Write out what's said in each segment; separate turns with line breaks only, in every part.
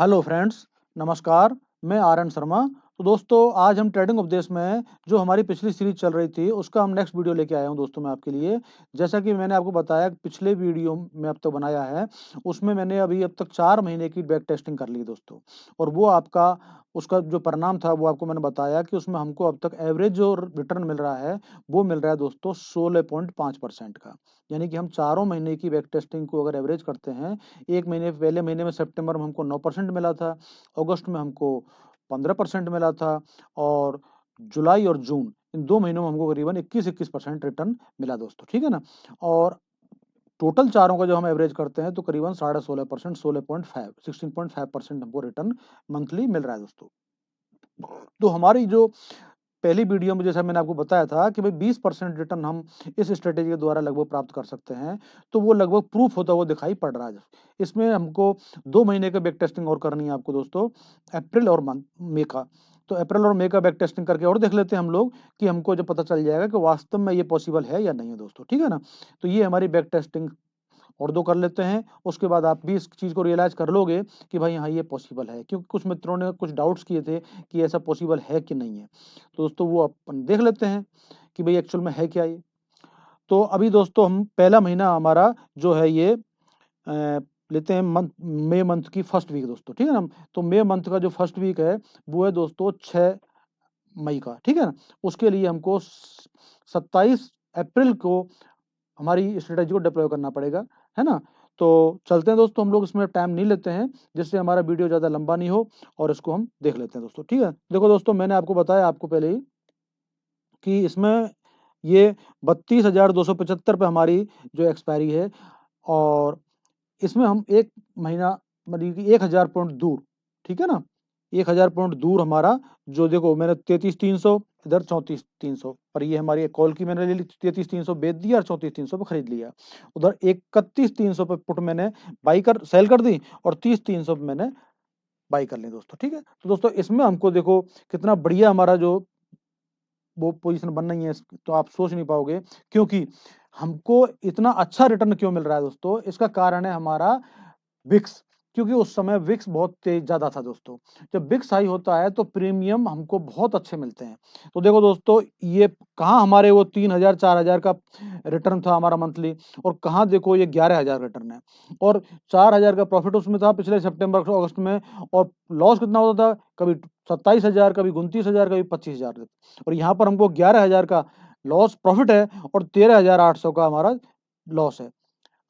Hello friends, नमस्कार। मैं are N Sharma. तो दोस्तों, आज हम ट्रेडिंग उपदेश में जो हमारी पिछली सीरीज चल रही थी उसका हम नेक्स्ट वीडियो लेके आया हूं दोस्तों मैं आपके लिए। जैसा कि मैंने आपको बताया कि पिछले वीडियो में अब तक बनाया है, उसमें मैंने अभी अब तक 4 महीने की बैक टेस्टिंग कर ली दोस्तों। और वो आपका उसका जो परिणाम था वो आपको मैंने बताया कि उसमें हमको अब तक एवरेज जो रिटर्न मिल रहा है वो मिल रहा है दोस्तों 16.5% का। यानी कि हम चारों महीने की बैक टेस्टिंग को अगर एवरेज करते हैं, एक महीने पहले महीने में सितंबर में हमको 9% मिला था, अगस्त में हमको 15% मिला था, और जुलाई और जून इन 2 महीनों में हमको करीबन 21% रिटर्न मिला दोस्तों, ठीक है ना। और टोटल चारों का जब हम एवरेज करते हैं तो करीबन 16.5%, 16.5% हमको रिटर्न मंथली मिल रहा है दोस्तों। तो हमारी जो पहली वीडियो में जैसा मैंने आपको बताया था कि भाई 20% रिटर्न हम इस स्ट्रेटेजी के द्वारा लगभग प्राप्त कर सकते हैं, तो वो लगभग प्रूफ होता हुआ दिखाई पड़ रहा है। इसमें हमको 2 महीने का बैक टेस्टिंग और करनी है आपको दोस्तों, अप्रैल और मई का। तो अप्रैल और मई का बैक टेस्टिंग करके और देख लेते हैं हम लोग कि हमको जब पता चल जाएगा कि वास्तव में ये पॉसिबल है या नहीं है दोस्तों, ठीक है ना। तो ये हमारी बैक टेस्टिंग और 2 कर लेते हैं, उसके बाद आप भी इस चीज़ को रियलाइज़ कर लोगे कि भाई हाँ, ये पॉसिबल है। क्योंकि कुछ मित्रों ने कुछ डाउट्स किए थे कि ऐसा पॉसिबल है कि नहीं है। तो दोस्तों वो अपन देख लेते हैं कि भाई एक्चुअल में है क्या ये। तो अभी दोस्तों हम पहला महीना हमारा जो है ये लेते हैं मई मंथ की फर्स्ट वीक दोस्तों, ठीक है ना। तो मई मंथ का जो फर्स्ट वीक है वो है दोस्तों 6 मई का, ठीक है ना। उसके लिए हमको 27 अप्रैल को हमारी स्ट्रेटेजी को डिप्लॉय करना पड़ेगा, है ना। तो चलते हैं दोस्तों, हम लोग इसमें टाइम नहीं लेते हैं जिससे हमारा वीडियो ज़्यादा लंबा नहीं हो, और इसको हम देख लेते हैं दोस्तों, ठीक है। देखो दोस्तों, मैंने आपको बताया आपको पहले ही कि इसमें ये 32,275 पे हमारी जो एक्सपायरी है, और इसमें हम एक महीना मतलब कि 1,000 पॉइंट दूर, ठीक है ना। 1,000 पॉइंट दूर हमारा जो देखो मैंने 33,300 इधर 34,300 पर, ये हमारी एक कॉल की मैंने ले ली, 33,300 बेच दिया और 34,300 पे खरीद लिया। उधर 31,300 पे पुट मैंने बाई कर सेल कर दी, और 30,300 पे मैंने बाई कर ली दोस्तों, ठीक है। तो दोस्तों इसमें हमको देखो कितना बढ़िया हमारा जो वो पोजीशन बन रही है, तो आप सोच नहीं पाओगे। क्योंकि हमको इतना अच्छा रिटर्न क्यों मिल रहा है दोस्तों, इसका कारण है हमारा विक्स। क्योंकि उस समय विक्स बहुत तेज ज़्यादा था दोस्तों। जब विक्स हाई होता है तो प्रीमियम हमको बहुत अच्छे मिलते हैं। तो देखो दोस्तों, ये कहाँ हमारे वो 3,000 4,000 का रिटर्न था हमारा मंथली, और कहाँ देखो ये 11,000 रिटर्न है। और 4,000 का प्रॉफिट उसमें था पिछले सितंबर अगस्त में, और लॉस कितना होता था, कभी 27,000, कभी 29,000, कभी 25,000। और यहाँ पर हमको 11,000 का लॉस प्रॉफिट है, और 13,800 का हमारा लॉस है।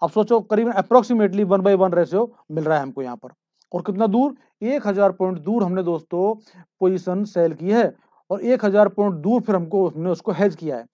अब सोचो करीबन अप्रोक्सीमेटली 1/1 रेशियो मिल रहा है हमको यहाँ पर। और कितना दूर, 1,000 पॉइंट दूर हमने दोस्तों पोजीशन सेल की है, और 1,000 पॉइंट दूर फिर हमको हमने उसको हेज किया है,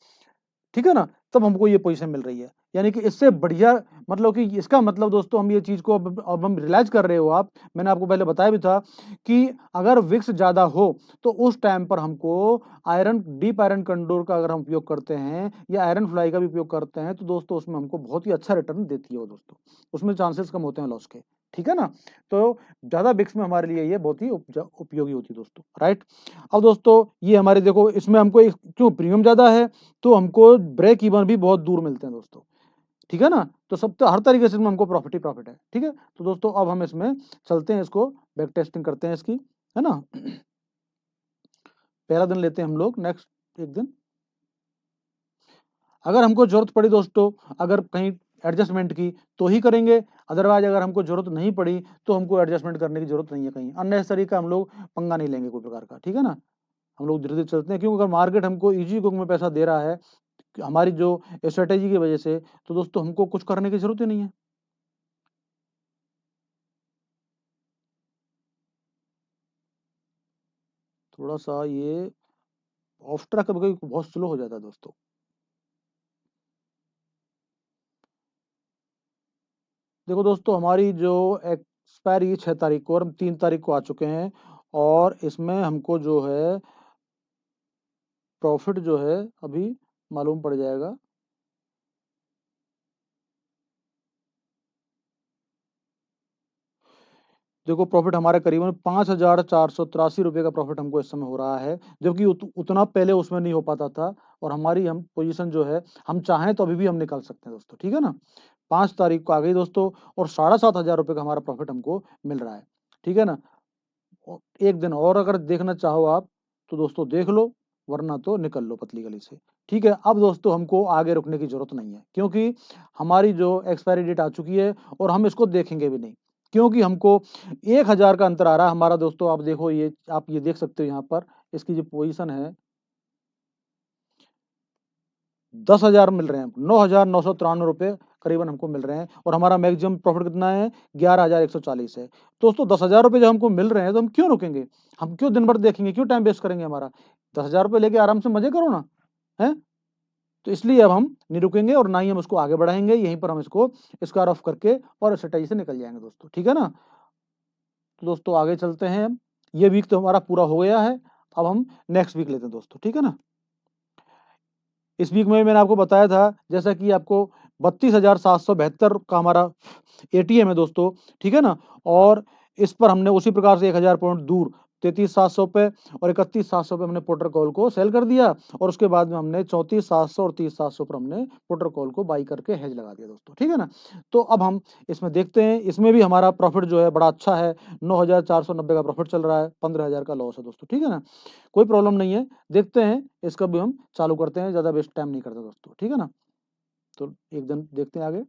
ठीक है ना। तब हमको ये पोजीशन मिल रही है। यानी कि इससे बढ़िया मतलब कि इसका मतलब दोस्तों, हम ये चीज़ को अब हम रियलाइज़ कर रहे हो आप। मैंने आपको पहले बताया भी था कि अगर विक्स ज़्यादा हो तो उस टाइम पर हमको आयरन डीप आयरन कंडोर का अगर हम उपयोग करते हैं, या आयरन फ्लाई का भी उपयोग करते हैं, तो दोस्तों उसमें हमको बहुत ही अच्छा रिटर्न देती है वो दोस्तों। उसमें चांसेस कम होते हैं लॉस के, ठीक है ना। तो ज़्यादा विक्स में हमारे लिए ये बहुत ही उपयोगी होती है दोस्तों, राइट। अब दोस्तों ये हमारे देखो इसमें हमको क्यों प्रीमियम ज़्यादा है, तो हमको ब्रेक इवन भी बहुत दूर मिलते हैं दोस्तों, ठीक है ना। तो सब तो हर तरीके से इसमें हमको प्रॉफिट ही प्रॉफिट है, ठीक है। तो दोस्तों अब हम इसमें चलते हैं, इसको बैक टेस्टिंग करते हैं इसकी, है ना। पहला दिन लेते हैं हम लोग नेक्स्ट एक दिन। अगर हमको जरूरत पड़ी दोस्तों, अगर कहीं एडजस्टमेंट की तो ही करेंगे, अदरवाइज अगर हमको जरूरत नहीं पड़ी तो हमको एडजस्टमेंट करने की जरूरत नहीं है। कहीं अननेसेसरी का हम लोग पंगा नहीं लेंगे कोई प्रकार का, ठीक है ना। हम लोग धीरे धीरे चलते हैं, क्योंकि अगर मार्केट हमको इजी कुक में पैसा दे रहा है हमारी जो स्ट्रेटेजी की वजह से, तो दोस्तों हमको कुछ करने की जरूरत ही नहीं है। थोड़ा सा ये ऑफ ट्रैक कभी कभी बहुत स्लो हो जाता है दोस्तों। देखो दोस्तों, हमारी जो एक्सपायरी 6 तारीख को, और हम 3 तारीख को आ चुके हैं, और इसमें हमको जो है प्रॉफिट जो है अभी मालूम पड़ जाएगा। देखो प्रॉफिट हमारा करीबन 5,483 रुपये का प्रॉफिट हमको इस समय हो रहा है, जबकि उतना पहले उसमें नहीं हो पाता था। और हमारी हम पोजीशन जो है, हम चाहें तो अभी भी हम निकाल सकते हैं दोस्तों, ठीक है ना। 5 तारीख को आ गई दोस्तों, और 7,500 रुपये का हमारा प्रॉफिट हमको मिल रहा है, ठीक है ना। एक दिन और अगर देखना चाहो आप तो दोस्तों देख लो, वरना तो निकल लो पतली गली से। ठीक है, अब दोस्तों हमको आगे रुकने की जरूरत नहीं है, क्योंकि हमारी जो एक्सपायरी डेट आ चुकी है और हम इसको देखेंगे भी नहीं, क्योंकि हमको 1000 का अंतर आ रहा है हमारा। दोस्तों आप देखो, ये आप ये देख सकते हो यहाँ पर इसकी जो पोजीशन है, 10,000 मिल रहे हैं, 9,993 करीबन हमको मिल रहे हैं, और हमारा मैक्सिमम प्रॉफिट कितना है, 11,140 है। दोस्तों 10,000 रुपये जब हमको मिल रहे हैं तो हम क्यों रुकेंगे, हम क्यों दिन भर देखेंगे, क्यों टाइम वेस्ट करेंगे हमारा। 10,000 रुपये लेके आराम से मजे करो ना, है। तो इसलिए अब हम नहीं रुकेंगे और ना ही हम उसको आगे बढ़ाएंगे, यहीं पर हम इसको स्क्वायर ऑफ करके और स्ट्रेटेजी से निकल जाएंगे दोस्तों। ठीक है ना। तो दोस्तों आगे चलते हैं, ये वीक तो हमारा पूरा हो गया है, अब हम नेक्स्ट वीक लेते हैं दोस्तों। ठीक है ना। इस वीक में मैंने आपको बताया था, जैसा कि आपको 32,772 का हमारा एटीएम है दोस्तों। ठीक है ना। और इस पर हमने उसी प्रकार से 1000 पॉइंट दूर 33,700 पे और 31,700 पे हमने पुटर कॉल को सेल कर दिया, और उसके बाद में हमने 34,700 और 30,700 पर हमने पुटर कॉल को बाई करके हेज लगा दिया दोस्तों। ठीक है ना। तो अब हम इसमें देखते हैं, इसमें भी हमारा प्रॉफिट जो है बड़ा अच्छा है, 9,490 का प्रॉफिट चल रहा है, 15,000 का लॉस है दोस्तों। ठीक है ना। कोई प्रॉब्लम नहीं है, देखते हैं इसका भी हम चालू करते हैं, ज़्यादा वेस्ट टाइम नहीं करते दोस्तों। ठीक है ना। तो एक दिन देखते हैं आगे।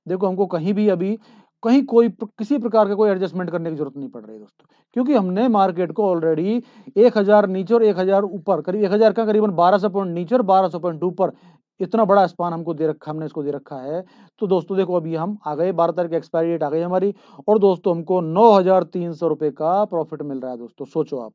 देखो हमको कहीं भी अभी कहीं किसी प्रकार का कोई एडजस्टमेंट करने की जरूरत नहीं पड़ रही है दोस्तों, क्योंकि हमने मार्केट को ऑलरेडी 1000 नीचे और 1000 ऊपर, करीब 1000 का करीबन 1200 पॉइंट नीचे और 1200 पॉइंट ऊपर, इतना बड़ा स्पान हमको दे रखा, हमने इसको दे रखा है। तो दोस्तों देखो अभी हम आ गए, 12 तारीख की एक्सपायरी डेट आ गई हमारी, और दोस्तों हमको 9,300 रुपये का प्रॉफिट मिल रहा है दोस्तों। सोचो आप,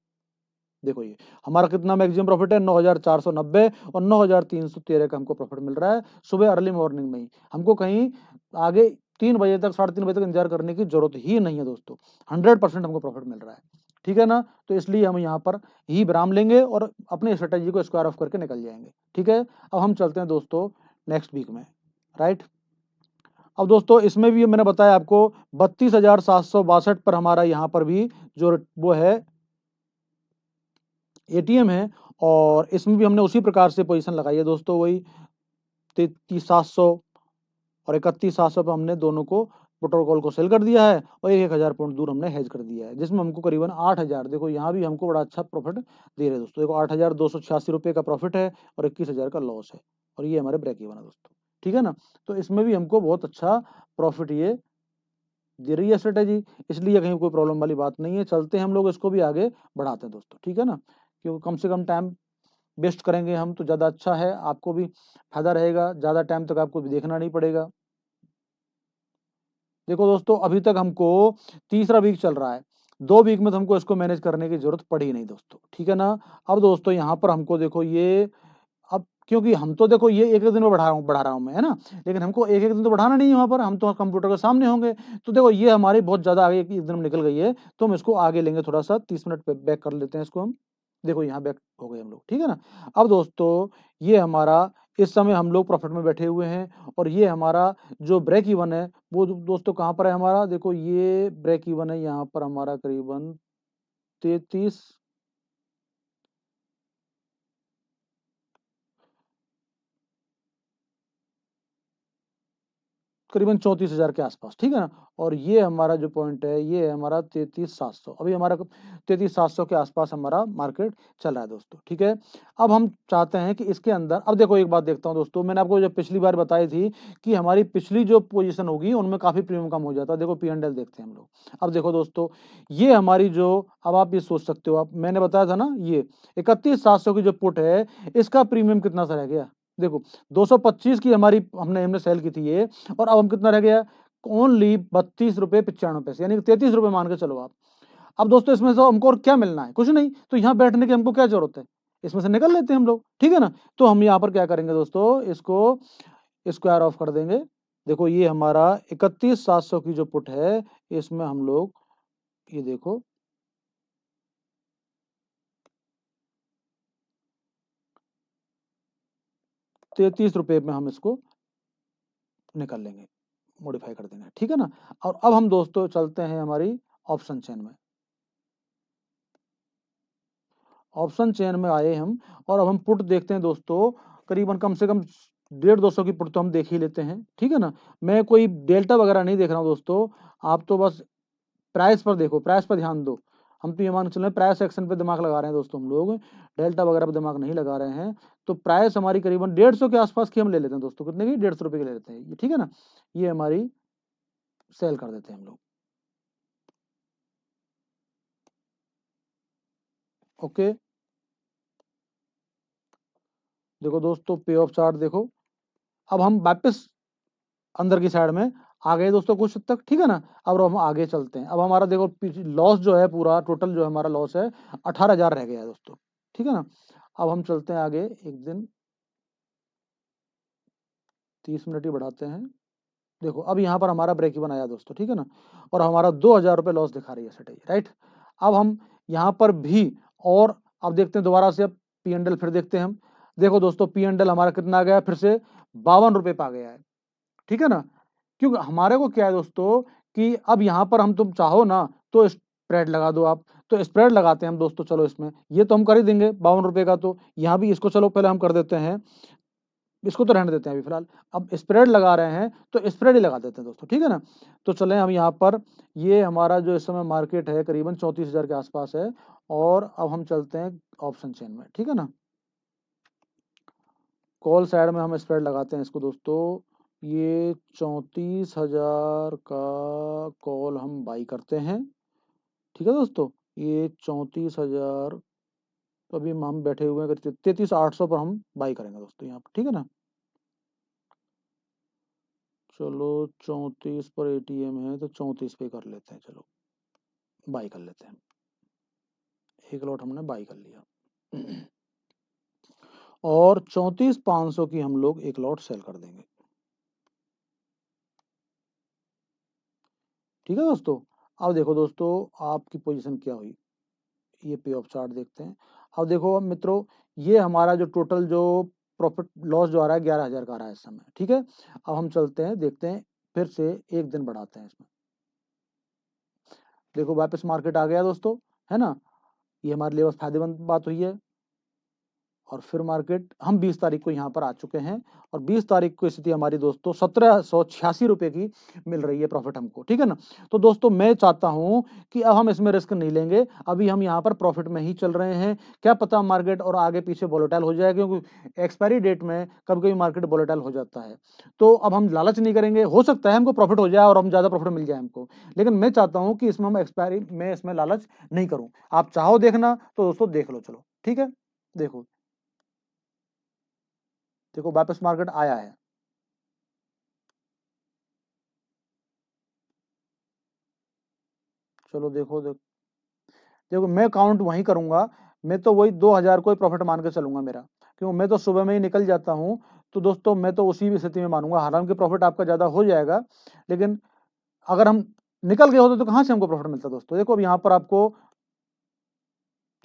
देखो ये हमारा कितना मैक्सिमम प्रॉफिट है, 9,490 और 9,313 का हमको प्रॉफिट मिल रहा है सुबह अर्ली मॉर्निंग में ही। हमको कहीं आगे 3 बजे तक, 3:30 बजे तक इंतजार करने की जरूरत ही नहीं है दोस्तों, 100% हमको प्रॉफिट मिल रहा है। ठीक है ना। तो इसलिए हम यहाँ पर ही विराम लेंगे और अपनी स्ट्रेटेजी को स्क्वायर ऑफ करके निकल जाएंगे। ठीक है। अब हम चलते हैं दोस्तों नेक्स्ट वीक में, राइट। अब दोस्तों इसमें भी मैंने बताया आपको 32,762 पर हमारा यहाँ पर भी जो वो है एटीएम है, और इसमें भी हमने उसी प्रकार से पोजीशन लगाई है दोस्तों, वही 33,700 और 31,700 पे हमने दोनों को प्रोटोकॉल को सेल कर दिया है, और 1,000 पॉइंट दूर हमने हेज कर दिया है, जिसमें हमको करीबन 8,000, देखो यहाँ भी हमको बड़ा अच्छा प्रॉफिट दे रहे हैं दोस्तों। देखो 8,286 रुपये का प्रॉफिट है और 21,000 का लॉस है, और ये हमारे ब्रेक इवन है दोस्तों। ठीक है ना। तो इसमें भी हमको बहुत अच्छा प्रॉफिट ये दे रही है स्ट्रेटेजी, इसलिए कहीं कोई प्रॉब्लम वाली बात नहीं है। चलते हैं हम लोग इसको भी आगे बढ़ाते हैं दोस्तों। ठीक है ना। क्योंकि कम से कम टाइम वेस्ट करेंगे हम तो ज़्यादा अच्छा है, आपको भी फायदा रहेगा, ज़्यादा टाइम तक आपको भी देखना नहीं पड़ेगा। देखो दोस्तों अभी तक हमको तीसरा वीक चल रहा है, 2 वीक में तो हमको इसको मैनेज करने की जरूरत पड़ी नहीं दोस्तों। ठीक है ना। अब दोस्तों यहाँ पर हमको देखो ये, अब क्योंकि हम तो देखो ये एक एक दिन में बढ़ा रहा हूँ मैं, है ना, लेकिन हमको एक एक दिन तो बढ़ाना नहीं है, वहाँ पर हम तो कंप्यूटर के सामने होंगे। तो देखो ये हमारी बहुत ज़्यादा आगे एक दिन में निकल गई है, तो हम इसको आगे लेंगे, थोड़ा सा 30 मिनट पे बैक कर लेते हैं इसको हम। देखो यहाँ बैक हो गए हम लोग। ठीक है ना। अब दोस्तों ये हमारा इस समय हम लोग प्रॉफिट में बैठे हुए हैं, और ये हमारा जो ब्रेक इवन है वो दोस्तों कहाँ पर है हमारा, देखो ये ब्रेक इवन है यहाँ पर हमारा करीबन 33, करीबन 34,000 के आसपास। ठीक है ना। और ये हमारा जो पॉइंट है ये है हमारा 33,700, अभी हमारा 33,700 के आसपास हमारा मार्केट चल रहा है दोस्तों। ठीक है। अब हम चाहते हैं कि इसके अंदर, अब देखो एक बात देखता हूँ दोस्तों, मैंने आपको जब पिछली बार बताई थी कि हमारी पिछली जो पोजीशन होगी उनमें काफी प्रीमियम कम हो जाता है। देखो P&L देखते हैं हम लोग। अब देखो दोस्तों ये हमारी जो, अब आप ये सोच सकते हो, आप मैंने बताया था ना, ये 31,700 की जो पुट है इसका प्रीमियम कितना सा रह गया, देखो 225 की हमारी हमने सेल की थी ये, और अब हम कितना रह गया, ओनली 32 रुपये 95 पैसे, यानी कि 33 रुपये मान के चलो आप। अब दोस्तों इसमें से हमको और क्या मिलना है, कुछ नहीं, तो यहाँ बैठने की हमको क्या जरूरत है, इसमें से निकल लेते हैं हम लोग। ठीक है ना। तो हम यहाँ पर क्या करेंगे दोस्तों, इसको स्क्वायर ऑफ कर देंगे। देखो ये हमारा 31,700 की जो पुट है, इसमें हम लोग ये देखो 33 रुपये में हम इसको निकल लेंगे, मॉडिफाई कर देंगे। ठीक है ना। और अब हम दोस्तों चलते हैं हमारी ऑप्शन चेन में, ऑप्शन चेन में आए हम, और अब हम पुट देखते हैं दोस्तों, करीबन कम से कम 150-200 की पुट तो हम देख ही लेते हैं। ठीक है ना। मैं कोई डेल्टा वगैरह नहीं देख रहा हूँ दोस्तों, आप तो बस प्राइस पर देखो, प्राइस पर ध्यान दो। हम तो ये मान के चल रहे हैं प्राइस एक्शन पे दिमाग लगा रहे हैं दोस्तों हम लोग, डेल्टा वगैरह पे दिमाग नहीं लगा रहे हैं। तो प्राइस हमारी करीबन 150 के आसपास की हम ले लेते हैं दोस्तों। कितने की? 150 रुपए की ले लेते हैं ये, ठीक है ना। ये हमारी सेल कर देते हैं हम लोग। ओके, देखो दोस्तों पे ऑफ चार्ट देखो। अब हम वापस अंदर की साइड में आ गए दोस्तों कुछ हद तक, ठीक है ना। अब हम आगे चलते हैं। अब हमारा देखो लॉस जो है, पूरा टोटल जो है हमारा लॉस है 18,000 रह गया है दोस्तों, ठीक है ना। अब हम चलते हैं आगे, एक दिन 30 मिनट ही बढ़ाते हैं। देखो अब यहाँ पर हमारा ब्रेक इवन आया दोस्तों, ठीक है ना। और हमारा 2,000 रुपये लॉस दिखा रही है सेट, राइट। अब हम यहाँ पर भी, और अब देखते हैं दोबारा से, अब पी एंड एल फिर देखते हैं हम। देखो दोस्तों पी एंड एल हमारा कितना आ गया है, फिर से 52 रुपये पा गया है, ठीक है ना। क्योंकि हमारे को क्या है दोस्तों कि अब यहाँ पर हम, तुम चाहो ना तो स्प्रेड लगा दो आप, तो स्प्रेड लगाते हैं हम दोस्तों। चलो इसमें ये तो हम कर ही देंगे 52 रुपये का, तो यहाँ भी इसको चलो पहले हम कर देते हैं, इसको तो रहने देते हैं अभी फिलहाल। अब स्प्रेड लगा रहे हैं तो स्प्रेड ही लगा देते हैं दोस्तों, ठीक है ना। तो चलें हम यहाँ पर, ये हमारा जो इस समय मार्केट है करीबन 34,000 के आसपास है। और अब हम चलते हैं ऑप्शन चेन में, ठीक है ना। कॉल साइड में हम स्प्रेड लगाते हैं इसको दोस्तों। ये 34,000 का कॉल हम बाई करते हैं, ठीक है दोस्तों। ये 34,000, तो अभी हम बैठे हुए हैं 33,800 पर हम बाई करेंगे दोस्तों यहाँ पर, ठीक है ना। चलो 34 पर एटीएम है तो 34 पे कर लेते हैं, चलो बाई कर लेते हैं। एक लॉट हमने बाई कर लिया और 34,500 की हम लोग एक लॉट सेल कर देंगे, ठीक है दोस्तों। अब देखो दोस्तों आपकी पोजीशन क्या हुई, ये पे ऑफ चार्ट देखते हैं। अब देखो अब मित्रों, ये हमारा जो टोटल जो प्रॉफिट लॉस जो आ रहा है 11,000 का आ रहा है इस समय, ठीक है। अब हम चलते हैं, देखते हैं, फिर से एक दिन बढ़ाते हैं इसमें। देखो वापस मार्केट आ गया दोस्तों, है ना। ये हमारे लिए बस फायदेमंद बात हुई है। और फिर मार्केट, हम 20 तारीख को यहाँ पर आ चुके हैं, और 20 तारीख को स्थिति हमारी दोस्तों 1,786 रुपए की मिल रही है प्रॉफिट हमको, ठीक है ना। तो दोस्तों मैं चाहता हूं कि अब हम इसमें रिस्क नहीं लेंगे, अभी हम यहाँ पर प्रॉफिट में ही चल रहे हैं। क्या पता मार्केट और आगे पीछे वोलेटाइल हो जाए, क्योंकि एक्सपायरी डेट में कभी कभी मार्केट वोलेटाइल हो जाता है। तो अब हम लालच नहीं करेंगे, हो सकता है हमको प्रॉफिट हो जाए और हम ज्यादा प्रॉफिट मिल जाए हमको, लेकिन मैं चाहता हूं कि इसमें हम एक्सपायरी में इसमें लालच नहीं करूं। आप चाहो देखना तो दोस्तों देख लो, चलो ठीक है। देखो देखो वापस मार्केट आया है, चलो देखो मैं काउंट वहीं करूंगा। मैं तो वही 2,000 को ही प्रॉफिट मान के चलूंगा मेरा, क्योंकि मैं तो सुबह में ही निकल जाता हूं। तो दोस्तों मैं तो उसी स्थिति में मानूंगा, हालांकि प्रॉफिट आपका ज्यादा हो जाएगा, लेकिन अगर हम निकल गए होते तो कहां से हमको प्रॉफिट मिलता दोस्तों। देखो अब यहाँ पर आपको,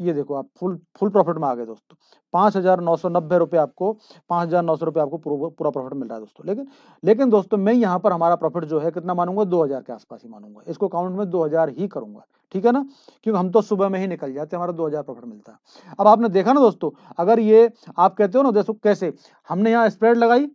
ये देखो आप फुल फुल प्रॉफिट में आ गए दोस्तों। 5,990 रुपये आपको, 5,900 रुपये आपको पूरा पूरा प्रॉफिट मिल रहा है दोस्तों। लेकिन लेकिन दोस्तों मैं यहाँ पर हमारा प्रॉफिट जो है कितना मानूंगा, 2,000 के आसपास ही मानूंगा, इसको काउंट में 2,000 ही करूंगा, ठीक है ना। क्योंकि हम तो सुबह में ही निकल जाते हैं, हमारा 2,000 प्रॉफिट मिलता है। अब आपने देखा ना दोस्तों, अगर ये आप कहते हो ना दोस्तों कैसे, हमने यहाँ स्प्रेड लगाई,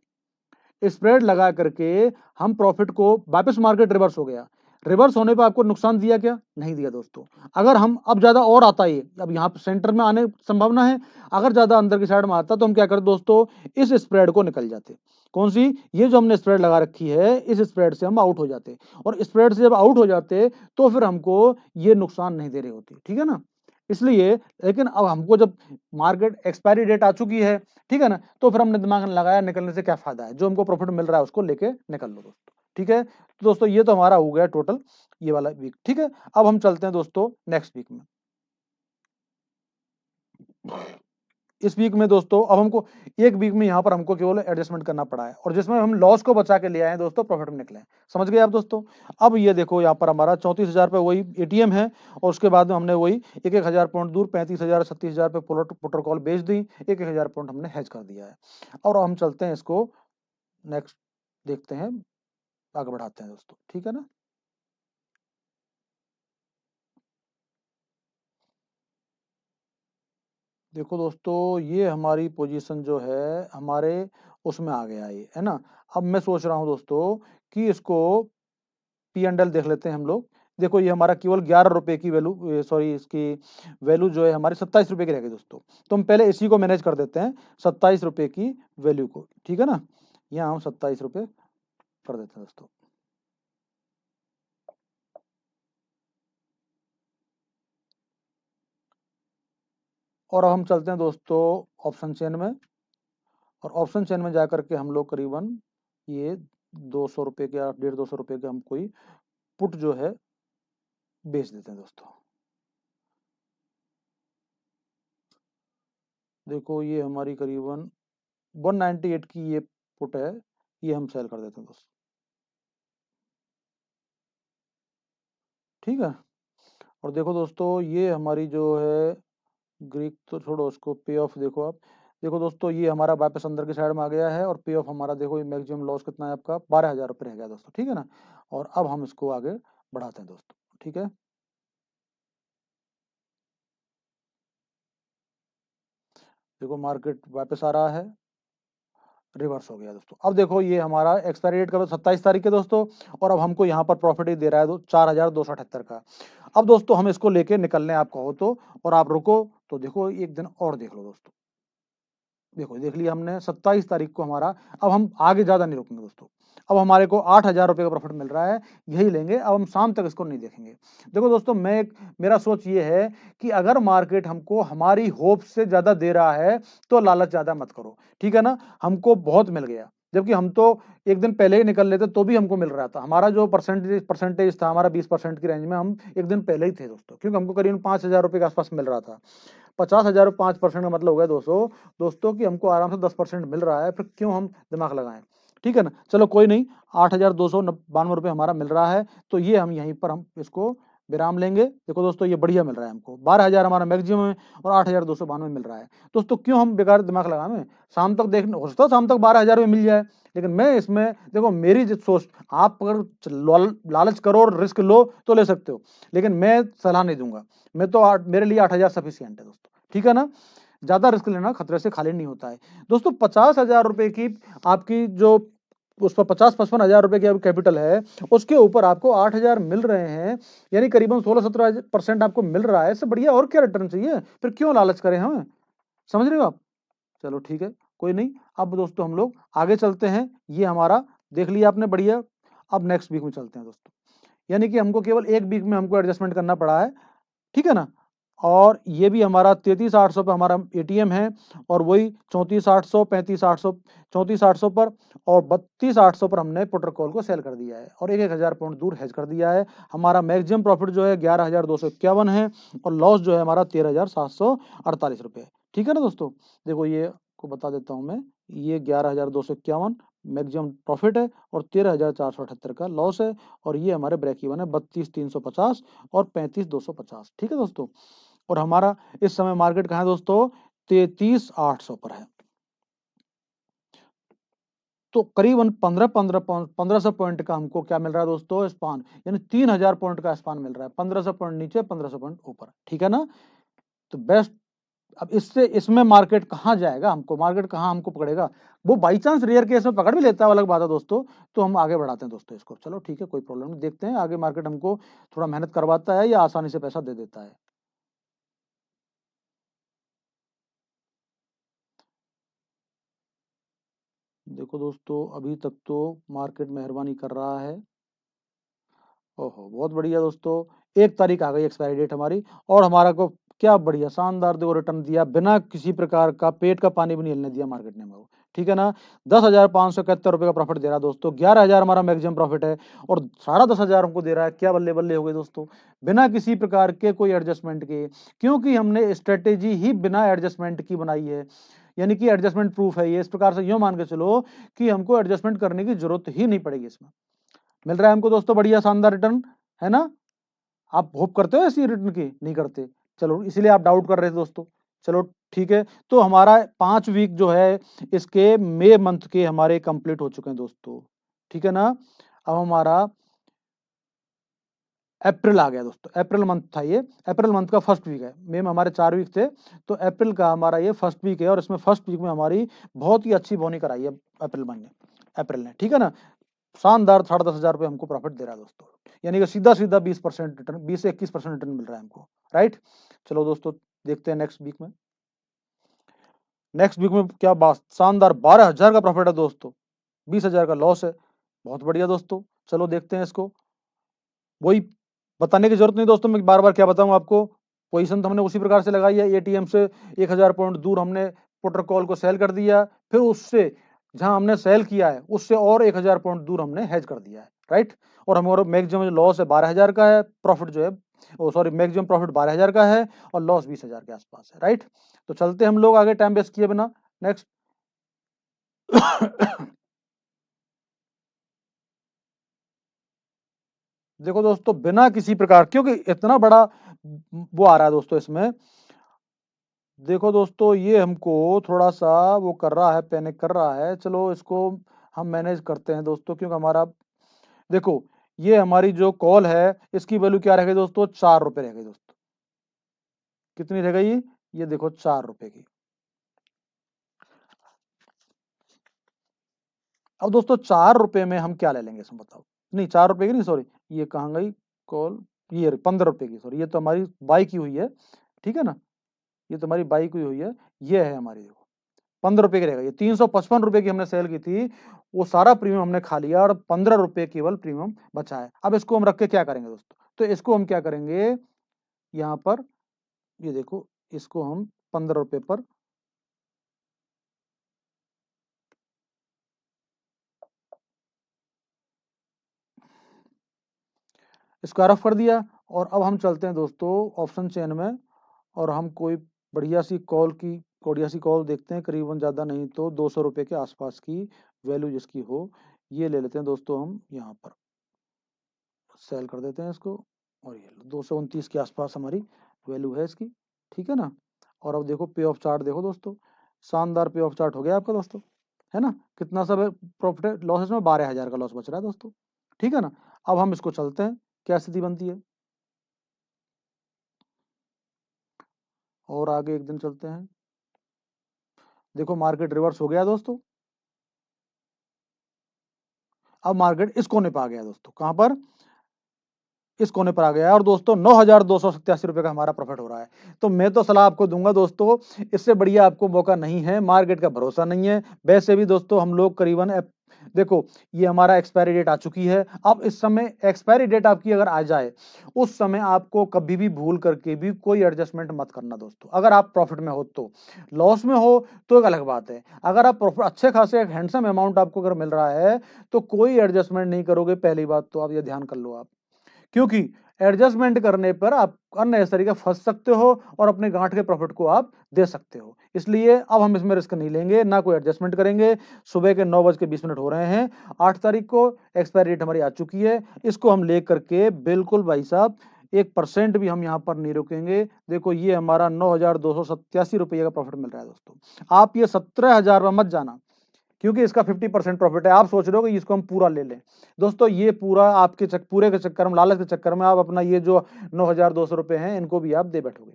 स्प्रेड लगा करके हम प्रॉफिट को, वापस मार्केट रिवर्स हो गया, रिवर्स होने पे आपको नुकसान दिया क्या? नहीं दिया दोस्तों। अगर हम अब ज्यादा और आता है, अब यहाँ पे सेंटर में आने संभावना है, अगर ज्यादा अंदर की साइड में आता तो हम क्या करते दोस्तों, इस स्प्रेड को निकल जाते। कौन सी? ये जो हमने स्प्रेड लगा रखी है, इस स्प्रेड से हम आउट हो जाते, और स्प्रेड से जब आउट हो जाते तो फिर हमको ये नुकसान नहीं दे रही होती, ठीक है ना। इसलिए, लेकिन अब हमको जब मार्केट एक्सपायरी डेट आ चुकी है, ठीक है ना, तो फिर हमने दिमाग लगाया निकलने से क्या फायदा है, जो हमको प्रॉफिट मिल रहा है उसको लेके निकल लो दोस्तों, ठीक है। तो दोस्तों ये तो हमारा हो गया टोटल ये वाला वीक, ठीक है। अब हम चलते हैं दोस्तों नेक्स्ट वीक में। इस वीक में दोस्तों अब हमको एक वीक में यहाँ पर हमको केवल एडजस्टमेंट करना पड़ा है, और जिसमें हम लॉस को बचा के ले आए हैं दोस्तों, प्रॉफिट में निकले हैं। समझ गए आप दोस्तों। अब ये देखो यहाँ पर हमारा 34,000 पे वही एटीएम है, और उसके बाद में हमने वही एक 1,000 पॉइंट दूर 35,000 36,000 पे पुट और कॉल बेच दी, 1,000 पॉइंट हमने हेज कर दिया है। और हम चलते हैं इसको नेक्स्ट, देखते हैं, आगे बढ़ाते हैं दोस्तों, ठीक है ना। देखो दोस्तों ये हमारी पोजीशन जो है हमारे उसमें आ गया ये, है ना। अब मैं सोच रहा हूँ दोस्तों कि इसको पी एंड एल देख लेते हैं हम लोग। देखो ये हमारा केवल 11 रुपए की वैल्यू, सॉरी इसकी वैल्यू जो है हमारी 27 रुपए की रह गई दोस्तों। तो हम पहले इसी को मैनेज कर देते हैं 27 रुपए की वैल्यू को, ठीक है ना। यहाँ हम 27 रुपए कर देते हैं दोस्तों। और अब हम चलते हैं दोस्तों ऑप्शन चेन में, और ऑप्शन चेन में जाकर के हम लोग करीबन ये 200 रुपए के या 150-200 रुपए के हम कोई पुट जो है बेच देते हैं दोस्तों। देखो ये हमारी करीबन 198 की ये पुट है, ये हम सेल कर देते हैं दोस्तों, ठीक है। और देखो दोस्तों ये हमारी जो है ग्रीक तो छोड़ो, उसको पे ऑफ देखो आप। देखो दोस्तों ये हमारा वापस अंदर की साइड में आ गया है, और पे ऑफ हमारा देखो ये मैक्सिमम लॉस कितना है आपका 12,000 रुपये रह गया दोस्तों, ठीक है ना। और अब हम इसको आगे बढ़ाते हैं दोस्तों, ठीक है। देखो मार्केट वापस आ रहा है, रिवर्स हो गया दोस्तों। अब देखो ये हमारा एक्सपायरी डेट कब 27 तारीख है दोस्तों, और अब हमको यहाँ पर प्रॉफिट ही दे रहा है 4,278 का। अब दोस्तों हम इसको लेके निकलने आप कहो तो, और आप रुको तो देखो एक दिन और देख लो दोस्तों। देखो देख लिया हमने 27 तारीख को हमारा, अब हम आगे ज्यादा नहीं रुकेंगे दोस्तों। अब हमारे को 8,000 रुपये का प्रॉफिट मिल रहा है, यही लेंगे। अब हम शाम तक इसको नहीं देखेंगे। देखो दोस्तों मेरा सोच ये है कि अगर मार्केट हमको हमारी होप से ज्यादा दे रहा है तो लालच ज्यादा मत करो, ठीक है ना। हमको बहुत मिल गया, जबकि हम तो एक दिन पहले ही निकल लेते तो भी हमको मिल रहा था। हमारा जो परसेंटेज था हमारा 20% की रेंज में, हम एक दिन पहले ही थे दोस्तों, क्योंकि हमको करीबन 5,000 रुपये के आसपास मिल रहा था। 50,000 5% का मतलब हो गया दोस्तों कि हमको आराम से 10% मिल रहा है, फिर क्यों हम दिमाग लगाएं, ठीक है ना। चलो कोई नहीं, 8,292 रुपये हमारा मिल रहा है, तो ये हम यहीं पर हम इसको विराम लेंगे। देखो दोस्तों ये बढ़िया मिल रहा है हमको, 12,000 हमारा मैक्सिमम है और 8,292 मिल रहा है दोस्तों। क्यों हम बेकार दिमाग लगाएं, शाम तक देखने हो सकता है शाम तक 12,000 में मिल जाए। लेकिन मैं इसमें देखो मेरी सोच, आप अगर लालच करो और रिस्क लो तो ले सकते हो, लेकिन मैं सलाह नहीं दूंगा। मैं तो मेरे लिए 8,000 सफिशियंट है दोस्तों, ठीक है ना। ज्यादा रिस्क लेना खतरे से खाली नहीं होता है दोस्तों। 50,000 रुपए की आपकी जो उस पर 50-55 हजार रुपए की आपकी कैपिटल है, उसके ऊपर आपको 8,000 मिल रहे हैं, यानी करीबन 16-17% आपको मिल रहा है। इससे बढ़िया और क्या रिटर्न चाहिए, फिर क्यों लालच करें हमें, समझ रहे हो आप। चलो ठीक है, कोई नहीं। अब दोस्तों हम लोग आगे चलते हैं, ये हमारा देख लिया आपने बढ़िया। अब नेक्स्ट वीक में चलते हैं दोस्तों, यानी कि हमको केवल एक वीक में हमको एडजस्टमेंट करना पड़ा है, ठीक है ना। और ये भी हमारा 33,800 पे हमारा एटीएम है, और वही 34,800, 35,800, 34,800 पर और 32,800 पर हमने पुटर कॉल को सेल कर दिया है, और 1,000 पॉइंट दूर हेज कर दिया है। हमारा मैक्सिमम प्रॉफिट जो है 11,251 है, और लॉस जो है हमारा 13,748 रुपये, ठीक है ना दोस्तों। देखो ये को बता देता हूँ मैं, ये 11,251 मैक्सिमम प्रॉफिट है, और 13,478 का लॉस है, और ये हमारे ब्रेक इवन है 32,350 और 35,250, ठीक है दोस्तों। और हमारा इस समय मार्केट कहाँ है दोस्तों, 33,800 पर है। तो करीबन 1500 पॉइंट का हमको क्या मिल रहा है दोस्तों, स्पान, यानी 3,000 पॉइंट का स्पान मिल रहा है, 1500 पॉइंट नीचे 1500 पॉइंट ऊपर, ठीक है ना। तो बेस्ट। अब इससे इसमें मार्केट कहाँ जाएगा, हमको मार्केट कहाँ हमको पकड़ेगा, वो बाई चांस रेयर केस में पकड़ भी लेता है, अलग बात है दोस्तों। तो हम आगे बढ़ाते हैं दोस्तों इसको, चलो ठीक है, कोई प्रॉब्लम नहीं, देखते हैं आगे मार्केट हमको थोड़ा मेहनत करवाता है या आसानी से पैसा दे देता है। देखो दोस्तों अभी तक तो मार्केट मेहरबानी कर रहा है। ओहो बहुत बढ़िया दोस्तों, 1 तारीख आ गई एक्सपायरी डेट हमारी, और हमारा को क्या बढ़िया शानदार देखो रिटर्न दिया, बिना किसी प्रकार का पेट का पानी भी नहीं हिलने दिया मार्केट ने हमको, ठीक है ना। 10,571 रुपये का प्रॉफिट दे रहा है दोस्तों, 11,000 हमारा मैक्सिमम प्रॉफिट है, और 10,500 हमको दे रहा है, क्या बल्ले बल्ले हो गए दोस्तों, बिना किसी प्रकार के कोई एडजस्टमेंट के, क्योंकि हमने स्ट्रेटेजी ही बिना एडजस्टमेंट की बनाई है, यानी कि एडजस्टमेंट प्रूफ है ये। इस प्रकार से यूं मान के चलो कि हमको एडजस्टमेंट करने की जरूरत ही नहीं पड़ेगी इसमें। मिल रहा है हमको दोस्तों बढ़िया शानदार रिटर्न, है ना। आप होप करते हो ऐसी रिटर्न की, नहीं करते, चलो इसलिए आप डाउट कर रहे थे दोस्तों। चलो ठीक है, तो हमारा 5 वीक जो है इसके मई मंथ के हमारे कंप्लीट हो चुके हैं दोस्तों, ठीक है ना। अब हमारा अप्रैल आ गया दोस्तों, अप्रैल मंथ था ये, अप्रैल मंथ का फर्स्ट वीक है, मई में हमारे 4 वीक थे, तो अप्रैल का हमारा ये फर्स्ट वीक है, और इसमें फर्स्ट वीक में हमारी बहुत ही अच्छी बोनी कराई है अप्रैल ने, ठीक है ना। शानदार 10,500 रुपये हमको प्रॉफिट दे रहा है दोस्तों, यानी कि सीधा सीधा 20% रिटर्न, 20 से 21% रिटर्न मिल रहा है हमको, राइट। चलो दोस्तों देखते हैं नेक्स्ट वीक में। नेक्स्ट वीक में क्या बात, शानदार 12,000 का प्रॉफिट है दोस्तों, 20,000 का लॉस है, बहुत बढ़िया दोस्तों। चलो देखते हैं इसको, वही बताने की जरूरत नहीं दोस्तों, मैं बार बार क्या बताऊं आपको, पोजीशन तो हमने उसी प्रकार से लगाई है, एटीएम से 1000 पॉइंट दूर हमने पुट और कॉल को सेल कर दिया, फिर उससे जहां हमने सेल किया है उससे और 1000 पॉइंट दूर हमने हेज कर दिया है, राइट। और हमारा मैक्सिमम लॉस है 12,000 का है, प्रॉफिट जो है सॉरी मैक्सिमम प्रॉफिट 12,000 का है और लॉस 20,000 के आसपास है, राइट। तो चलते हम लोग आगे टाइम वेस्ट किए बिना नेक्स्ट। देखो दोस्तों बिना किसी प्रकार, क्योंकि इतना बड़ा वो आ रहा है दोस्तों इसमें, देखो दोस्तों ये हमको थोड़ा सा वो कर रहा है, पैनिक कर रहा है। चलो इसको हम मैनेज करते हैं दोस्तों, क्योंकि हमारा देखो ये हमारी जो कॉल है इसकी वैल्यू क्या रह गई दोस्तों, 4 रुपए रह गई दोस्तों। कितनी रह गई, ये देखो 4 रुपए की। अब दोस्तों 4 रुपए में हम क्या ले लेंगे इसमें बताओ, नहीं 4 रुपए की नहीं, सॉरी ये कहाँ गई कॉल, ये 15 रुपए की, सॉरी ये तो हमारी बाई की हुई है, ठीक है ना, ये तो हमारी बाई की हुई है, ये है हमारी, देखो 15 रुपए की रहेगा, ये 355 रुपए की हमने सेल की थी, वो सारा प्रीमियम हमने खा लिया और 15 रुपए केवल प्रीमियम बचा है। अब इसको हम रख के क्या करेंगे दोस्तों, तो इसको हम क्या करेंगे, यहाँ पर ये देखो इसको हम 15 रुपए पर इसको रफ कर दिया। और अब हम चलते हैं दोस्तों ऑप्शन चेन में, और हम कोई बढ़िया सी कॉल की बढ़िया सी कॉल देखते हैं, करीबन ज़्यादा नहीं तो 200 रुपए के आसपास की वैल्यू जिसकी हो, ये ले लेते हैं दोस्तों हम, यहाँ पर सेल कर देते हैं इसको, और ये 229 के आसपास हमारी वैल्यू है इसकी, ठीक है ना। और अब देखो पे ऑफ चार्ट देखो दोस्तों, शानदार पे ऑफ चार्ट हो गया आपका दोस्तों, है ना। कितना सब प्रॉफिट है, लॉसेस में 12,000 का लॉस बच रहा है दोस्तों, ठीक है ना। अब हम इसको चलते हैं, क्या स्थिति बनती है, और आगे एक दिन चलते हैं। देखो मार्केट रिवर्स हो गया दोस्तों, अब मार्केट इस कोने पर आ गया दोस्तों, कहां पर, इस कोने पर आ गया है, और दोस्तों 9,287 रुपए का हमारा प्रॉफिट हो रहा है। तो मैं तो सलाह आपको दूंगा दोस्तों, इससे बढ़िया आपको मौका नहीं है, मार्केट का भरोसा नहीं है। वैसे भी दोस्तों हम लोग करीबन देखो ये हमारा एक्सपायरी डेट आ चुकी है, अब इस समय एक्सपायरी डेट आपकी अगर आ जाए, उस समय आपको कभी भी भूल करके भी कोई एडजस्टमेंट मत करना दोस्तों। अगर आप प्रॉफिट में हो तो, लॉस में हो तो एक अलग बात है। अगर आप प्रॉफिट अच्छे खासे एक हैंडसम अमाउंट आपको अगर मिल रहा है तो कोई एडजस्टमेंट नहीं करोगे, पहली बात तो आप ये ध्यान कर लो आप, क्योंकि एडजस्टमेंट करने पर आप अननेसेसरी का फंस सकते हो और अपने गांठ के प्रॉफिट को आप दे सकते हो। इसलिए अब हम इसमें रिस्क नहीं लेंगे, ना कोई एडजस्टमेंट करेंगे। सुबह के 9:20 हो रहे हैं, 8 तारीख को एक्सपायरी डेट हमारी आ चुकी है, इसको हम ले करके बिल्कुल भाई साहब 1% भी हम यहाँ पर नहीं रुकेंगे। देखो ये हमारा 9,287 रुपये का प्रॉफिट मिल रहा है दोस्तों। आप ये 17,000 में मत जाना, क्योंकि इसका 50% प्रॉफिट है। आप सोच रहे हो कि इसको हम पूरा ले लें, दोस्तों ये पूरा आपके पूरे के चक्कर में, लालच के चक्कर में आप अपना ये जो 9,200 रुपए हैं इनको भी आप दे बैठोगे,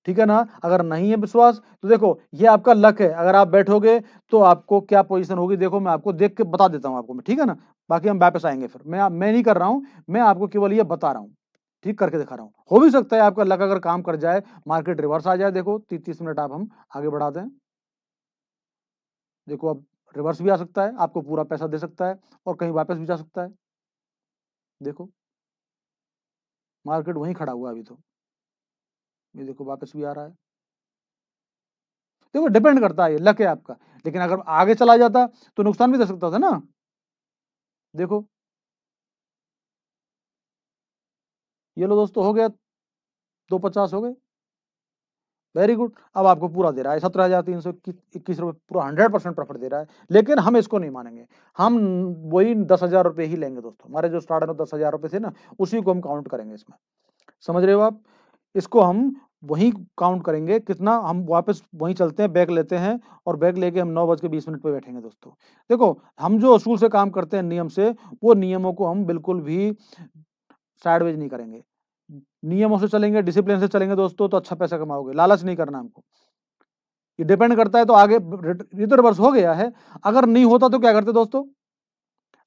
ठीक है ना। अगर नहीं है विश्वास तो देखो ये आपका लक है, अगर आप बैठोगे तो आपको क्या पोजीशन होगी, देखो मैं आपको देख के बता देता हूं आपको मैं, ठीक है ना। बाकी हम वापस आएंगे फिर, मैं नहीं कर रहा हूं, मैं आपको केवल ये बता रहा हूं, ठीक करके दिखा रहा हूं। हो भी सकता है आपका लक अगर काम कर जाए, मार्केट रिवर्स आ जाए, देखो 30 मिनट आप हम आगे बढ़ा दें, देखो अब रिवर्स भी आ सकता है, आपको पूरा पैसा दे सकता है और कहीं वापस भी जा सकता है। देखो मार्केट वहीं खड़ा हुआ है अभी तो, ये देखो वापस भी आ रहा है। देखो डिपेंड करता है, ये लक है आपका, लेकिन अगर आगे चला जाता तो नुकसान भी दे सकता था ना। देखो ये लो दोस्तों, हो गया 250 हो गए, वेरी गुड। अब आपको पूरा दे रहा है 17,321 रुपये, पूरा 100% प्रॉफिट दे रहा है। लेकिन हम इसको नहीं मानेंगे, हम वही 10,000 रुपये ही लेंगे दोस्तों, हमारे जो स्टार्टर में 10,000 रुपये थे ना, उसी को हम काउंट करेंगे इसमें, समझ रहे हो आप। इसको हम वही काउंट करेंगे, कितना हम वापस वहीं चलते हैं, बैग लेते हैं और बैग लेके हम 9:20 पे बैठेंगे दोस्तों। देखो हम जो असूल से काम करते हैं नियम से, वो नियमों को हम बिल्कुल भी साइडवेज नहीं करेंगे, नियमों से चलेंगे, डिसिप्लिन से चलेंगे दोस्तों, तो अच्छा पैसा कमाओगे, लालच नहीं करना हमको। ये डिपेंड करता है, तो आगे ये तो रिवर्स हो गया है, अगर नहीं होता तो क्या करते दोस्तों,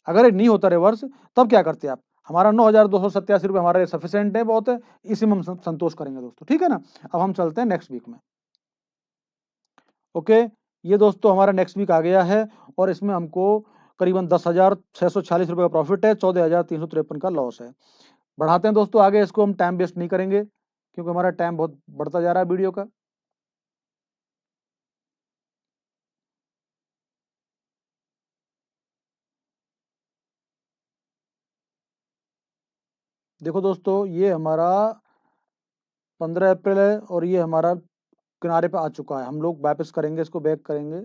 अगर ये नहीं होता रिवर्स तब क्या करते आप, हमारा 9,287 रुपये हमारे सफिशिएंट है, बहुत है, इसी में हम संतोष करेंगे दोस्तों, ठीक है ना। अब हम चलते हैं नेक्स्ट वीक में। ओके, ये दोस्तों हमारा नेक्स्ट वीक आ गया है और इसमें हमको करीबन 10,646 रुपये का प्रॉफिट है, 14,353 का लॉस है। बढ़ाते हैं दोस्तों आगे, इसको हम टाइम वेस्ट नहीं करेंगे क्योंकि हमारा टाइम बहुत बढ़ता जा रहा है वीडियो का। देखो दोस्तों, ये हमारा 15 अप्रैल है और ये हमारा किनारे पे आ चुका है। हम लोग वापस करेंगे, इसको बैक करेंगे।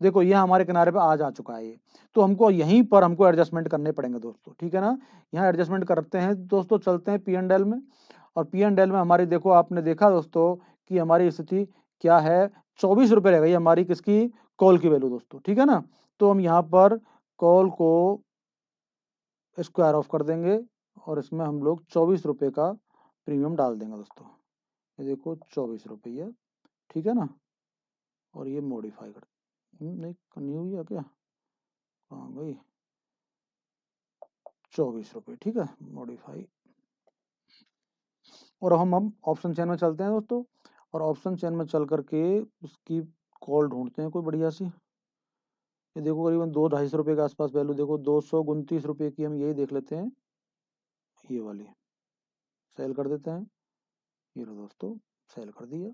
देखो ये हमारे किनारे पे आज आ चुका है ये, तो हमको यहीं पर हमको एडजस्टमेंट करने पड़ेंगे दोस्तों, ठीक है ना। यहाँ एडजस्टमेंट करते हैं दोस्तों, चलते हैं पी एंड एल में। और पी एंड एल में हमारी, देखो आपने देखा दोस्तों कि हमारी स्थिति क्या है, 24 रुपये रह गई हमारी किसकी, कॉल की वैल्यू दोस्तों, ठीक है ना। तो हम यहाँ पर कॉल को स्क्वायर ऑफ कर देंगे और इसमें हम लोग 24 रुपये का प्रीमियम डाल देंगे दोस्तों। ये देखो 24 रुपये, ठीक है ना। और ये मॉडिफाई कर, नहीं करनी हुई है क्या, कहाँ गई, 24 रुपये, ठीक है, मॉडिफाई। और हम ऑप्शन चेन में चलते हैं दोस्तों, और ऑप्शन चेन में चल करके उसकी कॉल ढूंढते हैं कोई बढ़िया सी। ये देखो करीबन 200-250 रुपये के आसपास वैल्यू, देखो 229 रुपये की, हम यही देख लेते हैं, ये वाली सेल कर देते हैं। ये लो दोस्तों, सेल कर दिया।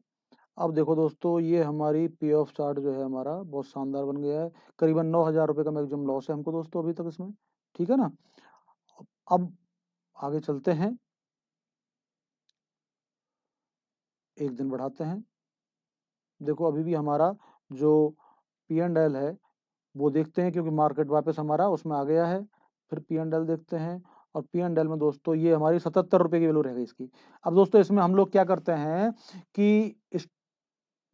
अब देखो दोस्तों, ये हमारी पे ऑफ चार्ट जो है हमारा बहुत शानदार बन गया है। करीबन 9,000 रुपये का मैक्सिमम लॉस है हमको दोस्तों अभी तक इसमें, ठीक है ना। अब आगे चलते हैं, एक दिन बढ़ाते हैं। देखो अभी भी हमारा जो पी एंड एल है वो देखते हैं, क्योंकि मार्केट वापस हमारा उसमें आ गया है। फिर पी एंड एल देखते हैं, और पी एंड एल में दोस्तों ये हमारी 77 रुपये की वैल्यू रह गई इसकी। अब दोस्तों इसमें हम लोग क्या करते हैं कि इस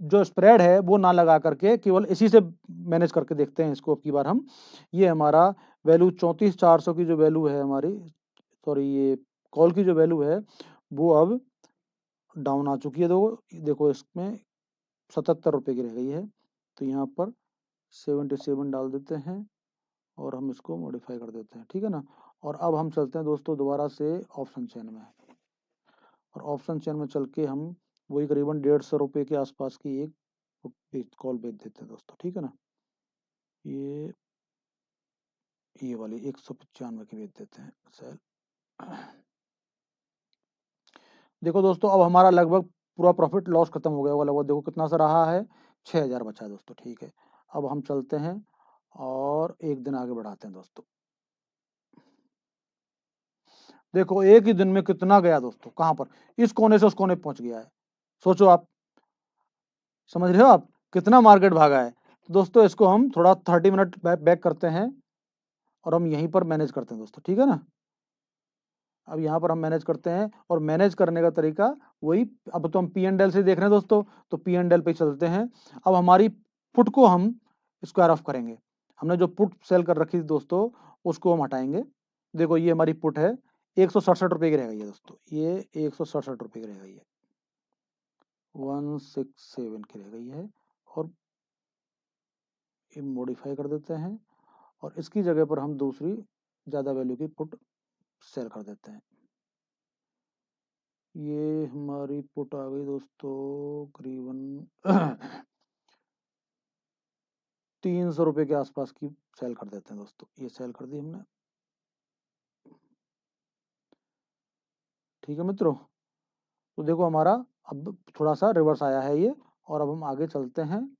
जो स्प्रेड है वो ना लगा करके केवल इसी से मैनेज करके देखते हैं इसको अब की बार हम। ये हमारा वैल्यू 34,400 की जो वैल्यू है हमारी, सॉरी ये कॉल की जो वैल्यू है वो अब डाउन आ चुकी है। देखो इसमें 77 रुपये की रह गई है, तो यहाँ पर 77 डाल देते हैं और हम इसको मॉडिफाई कर देते हैं, ठीक है ना। और अब हम चलते हैं दोस्तों दोबारा से ऑप्शन चेन में, और ऑप्शन चेन में चल के हम वही करीबन 150 रुपये के आसपास की एक कॉल बेच देते हैं दोस्तों, ठीक है ना। ये वाली 195 की बेच देते हैं सेल। देखो दोस्तों, अब हमारा लगभग पूरा प्रॉफिट लॉस खत्म हो गया होगा लगभग, देखो कितना सा रहा है, 6,000 बचा है दोस्तों, ठीक है। अब हम चलते हैं और एक दिन आगे बढ़ाते हैं दोस्तों। देखो एक ही दिन में कितना गया दोस्तों, कहाँ पर, इस कोने से उस कोने पहुंच गया है। सोचो आप, समझ रहे हो आप कितना मार्केट भागा है। तो दोस्तों इसको हम थोड़ा 30 मिनट बैक करते हैं और हम यहीं पर मैनेज करते हैं दोस्तों, ठीक है ना। अब यहाँ पर हम मैनेज करते हैं, और मैनेज करने का तरीका वही, अब तो हम पी एंड एल से देख रहे हैं दोस्तों, तो पी एंड एल पे चलते हैं। अब हमारी पुट को हम स्क्वायर ऑफ करेंगे। हमने जो पुट सेल कर रखी थी दोस्तों उसको हम हटाएंगे। देखो ये हमारी पुट है, 167 रुपये की रह गई है दोस्तों, ये 167 रुपये की रह गई है, 167 की रह गई है। और ये मॉडिफाई कर देते हैं, और इसकी जगह पर हम दूसरी ज़्यादा वैल्यू की पुट सेल कर देते हैं। ये हमारी पुट आ गई दोस्तों करीबन 300 रुपये के आसपास की सेल कर देते हैं दोस्तों, ये सेल कर दी हमने, ठीक है मित्रों। तो देखो हमारा अब थोड़ा सा रिवर्स आया है ये, और अब हम आगे चलते हैं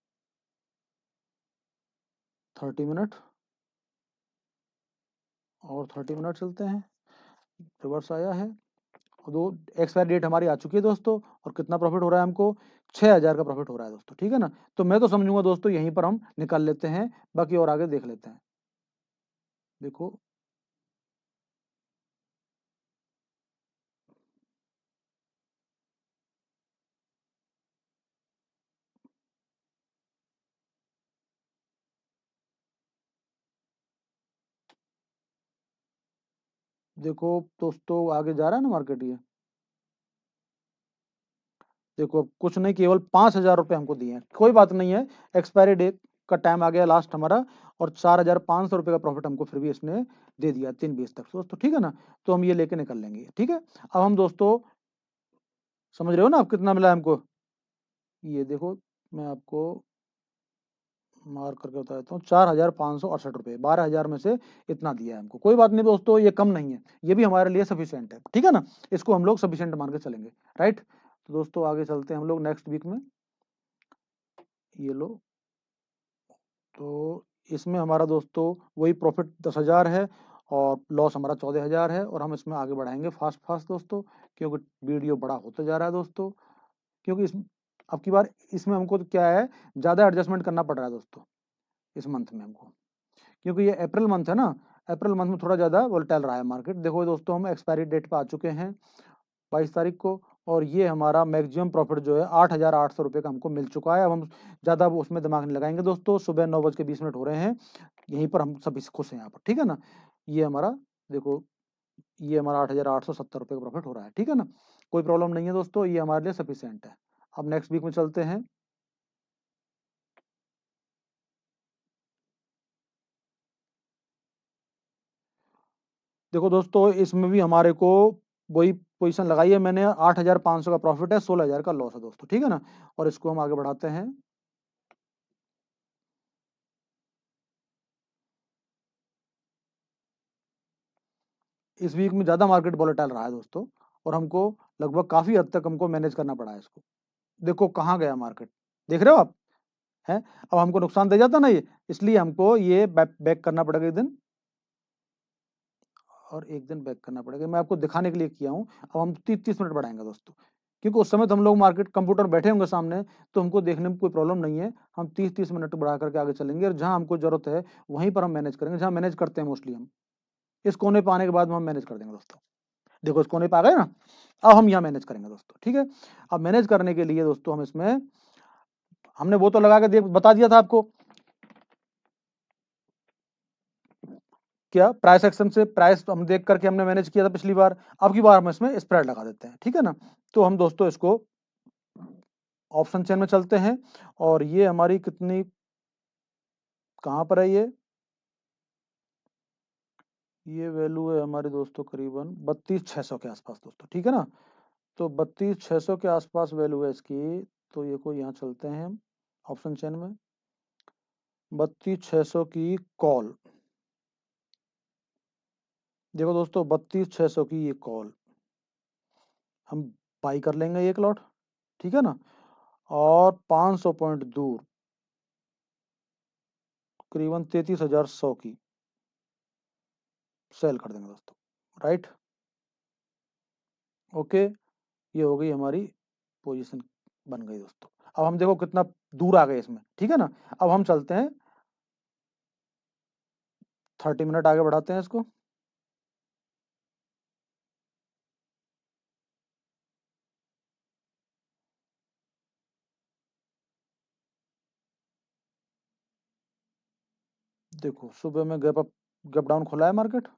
30 मिनट, और 30 मिनट चलते हैं, रिवर्स आया है। दो एक्सपायर डेट हमारी आ चुकी है दोस्तों, और कितना प्रॉफिट हो रहा है हमको, 6,000 का प्रॉफिट हो रहा है दोस्तों, ठीक है ना। तो मैं तो समझूंगा दोस्तों यहीं पर हम निकाल लेते हैं, बाकी और आगे देख लेते हैं। देखो देखो दोस्तों, आगे जा रहा है ना मार्केट ये। देखो अब कुछ नहीं, केवल 5,000 रुपये हमको दिए हैं, कोई बात नहीं है, एक्सपायरी डेट का टाइम आ गया लास्ट हमारा, और 4,500 रुपये का प्रॉफिट हमको फिर भी इसने दे दिया 3:20 तक दोस्तों, ठीक है ना। तो हम ये लेके निकल लेंगे, ठीक है। अब हम दोस्तों समझ रहे हो ना आप कितना मिला हमको, ये देखो मैं आपको मार्क करके बता देता हूँ, 4,568 रुपये, 12,000 में से इतना दिया है हमको। कोई बात नहीं दोस्तों, ये कम नहीं है, ये भी हमारे लिए सफिशिएंट है, ठीक है ना। इसको हम लोग सफिशिएंट मान के चलेंगे, राइट। तो दोस्तों आगे चलते हैं हम लोग नेक्स्ट वीक में, ये लो। तो इसमें हमारा दोस्तों वही प्रॉफिट 10,000 है और लॉस हमारा 14,000 है, और हम इसमें आगे बढ़ाएंगे फास्ट फास्ट दोस्तों, क्योंकि वीडियो बड़ा होता जा रहा है दोस्तों। क्योंकि इस अब की बार इसमें हमको तो क्या है, ज़्यादा एडजस्टमेंट करना पड़ रहा है दोस्तों इस मंथ में हमको, क्योंकि ये अप्रैल मंथ है ना। अप्रैल मंथ में थोड़ा ज़्यादा वोलेटाइल रहा है मार्केट। देखो दोस्तों हम एक्सपायरी डेट पे आ चुके हैं 22 तारीख को, और ये हमारा मैक्सिमम प्रॉफिट जो है 8,800 रुपये का हमको मिल चुका है। अब हम ज़्यादा उसमें दिमाग नहीं लगाएंगे दोस्तों, सुबह 9:20 हो रहे हैं, यहीं पर हम सभी खुश हैं यहाँ पर, ठीक है ना। ये हमारा देखो, ये हमारा 8,870 रुपये का प्रॉफिट हो रहा है, ठीक है ना। कोई प्रॉब्लम नहीं है दोस्तों, ये हमारे लिए सफिशियंट है। अब नेक्स्ट वीक में चलते हैं। देखो दोस्तों इसमें भी हमारे को वही पोजीशन लगाई है मैंने, 8,500 का प्रॉफिट है, 16,000 का लॉस है दोस्तों, ठीक है ना। और इसको हम आगे बढ़ाते हैं। इस वीक में ज़्यादा मार्केट वोलेटाइल रहा है दोस्तों, और हमको लगभग काफ़ी हद तक हमको मैनेज करना पड़ा है इसको। देखो कहाँ गया मार्केट, देख रहे हो आप, है। अब हमको नुकसान दे जाता ना ये, इसलिए हमको ये बैक करना पड़ेगा एक दिन, और एक दिन बैक करना पड़ेगा। मैं आपको दिखाने के लिए किया हूँ। अब हम 30-30 मिनट बढ़ाएंगे दोस्तों, क्योंकि उस समय तो हम लोग मार्केट कंप्यूटर बैठे होंगे सामने, तो हमको देखने में कोई प्रॉब्लम नहीं है। हम 30-30 मिनट बढ़ा करके आगे चलेंगे, और जहाँ हमको जरूरत है वहीं पर हम मैनेज करेंगे, जहाँ मैनेज करते हैं मोस्टली हम। इस कोने पे आने के बाद हम मैनेज कर देंगे दोस्तों। देखो इस कोने पे आ गए ना, अब हम यहाँ मैनेज करेंगे दोस्तों, ठीक है। अब मैनेज करने के लिए दोस्तों हम इसमें, हमने वो तो लगा के बता दिया था आपको, क्या प्राइस एक्शन से प्राइस हम देख करके हमने मैनेज किया था पिछली बार। अब की बार हम इसमें स्प्रेड लगा देते हैं, ठीक है ना। तो हम दोस्तों इसको ऑप्शन चेन में चलते हैं, और ये हमारी कितनी, कहाँ पर है ये वैल्यू है हमारी दोस्तों करीबन 32,600 के आसपास दोस्तों, ठीक है ना। तो 32,600 के आसपास वैल्यू है इसकी। तो ये को यहाँ चलते हैं हम ऑप्शन चेन में, 32,600 की कॉल। देखो दोस्तों 32,600 की ये कॉल हम बाई कर लेंगे एक लॉट, ठीक है ना। और 500 पॉइंट दूर करीबन 33,100 की सेल कर देंगे दोस्तों, राइट। ओके, ये हो गई हमारी पोजीशन, बन गई दोस्तों। अब हम देखो कितना दूर आ गए इसमें, ठीक है ना। अब हम चलते हैं 30 मिनट आगे बढ़ाते हैं इसको। देखो सुबह में गैप अप गैप डाउन खुला है मार्केट।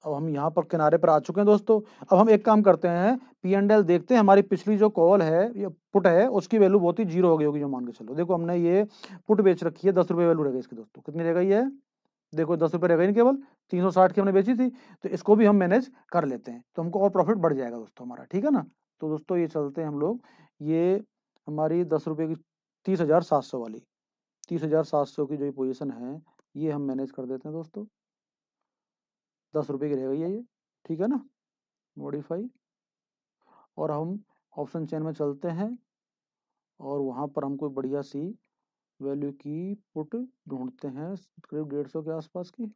अब हम यहाँ पर किनारे पर आ चुके हैं दोस्तों। अब हम एक काम करते हैं, पी एंड एल देखते हैं। हमारी पिछली जो कॉल है, ये पुट है, उसकी वैल्यू बहुत ही जीरो हो गई होगी जो मान के चलो। देखो हमने ये पुट बेच रखी है, 10 रुपये वैल्यू रह गई इसकी दोस्तों। कितनी रह गई है, देखो 10 रुपये रह गई नहीं, केवल 360 की हमने बेची थी। तो इसको भी हम मैनेज कर लेते हैं, तो हमको और प्रॉफिट बढ़ जाएगा दोस्तों हमारा, ठीक है ना। तो दोस्तों ये चलते हैं हम लोग, ये हमारी 10 रुपये की 30,700 वाली, 30,700 की जो पोजीशन है, ये हम मैनेज कर देते हैं दोस्तों। 10 रुपये की रह गई है ये, ठीक है ना, मॉडिफाई। और हम ऑप्शन चेन में चलते हैं, और वहाँ पर हम कोई बढ़िया सी वैल्यू की पुट ढूंढते हैं, करीब 150 के आसपास की।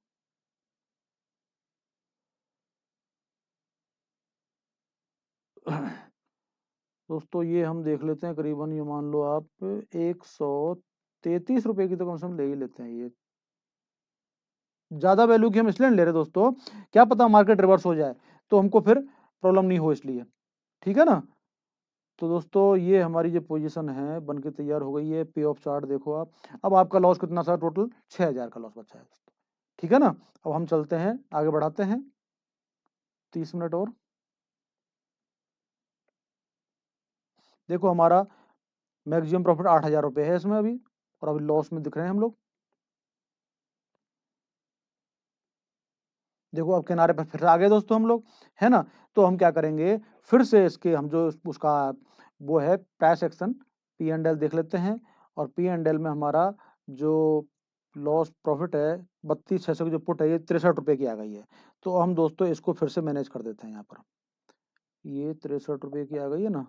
दोस्तों ये हम देख लेते हैं, करीबन ये मान लो आप 133 रुपये की तो कम से कम ले ही लेते हैं ये। ज़्यादा वैल्यू की हम इसलिए नहीं ले रहे दोस्तों, क्या पता मार्केट रिवर्स हो जाए तो हमको फिर प्रॉब्लम नहीं हो, इसलिए, ठीक है ना। तो दोस्तों ये हमारी जो पोजीशन है बन के तैयार हो गई है। पे ऑफ चार्ट देखो आप। अब आपका लॉस कितना सा, टोटल 6,000 का लॉस बचा है दोस्तों, ठीक है ना। अब हम चलते हैं आगे बढ़ाते हैं 30 मिनट और। देखो हमारा मैक्सिमम प्रॉफिट 8,000 रुपये है इसमें अभी, और अभी लॉस में दिख रहे हैं हम लोग। देखो अब किनारे पर फिर से आ गए दोस्तों हम लोग, है ना। तो हम क्या करेंगे, फिर से इसके हम जो उसका वो है price action P and L देख लेते हैं, और पी एंड एल में हमारा जो लॉस प्रॉफिट है 32,600 की जो पुट है ये 63 रुपये की आ गई है। तो हम दोस्तों इसको फिर से मैनेज कर देते हैं यहाँ पर, ये 63 रुपये की आ गई है ना,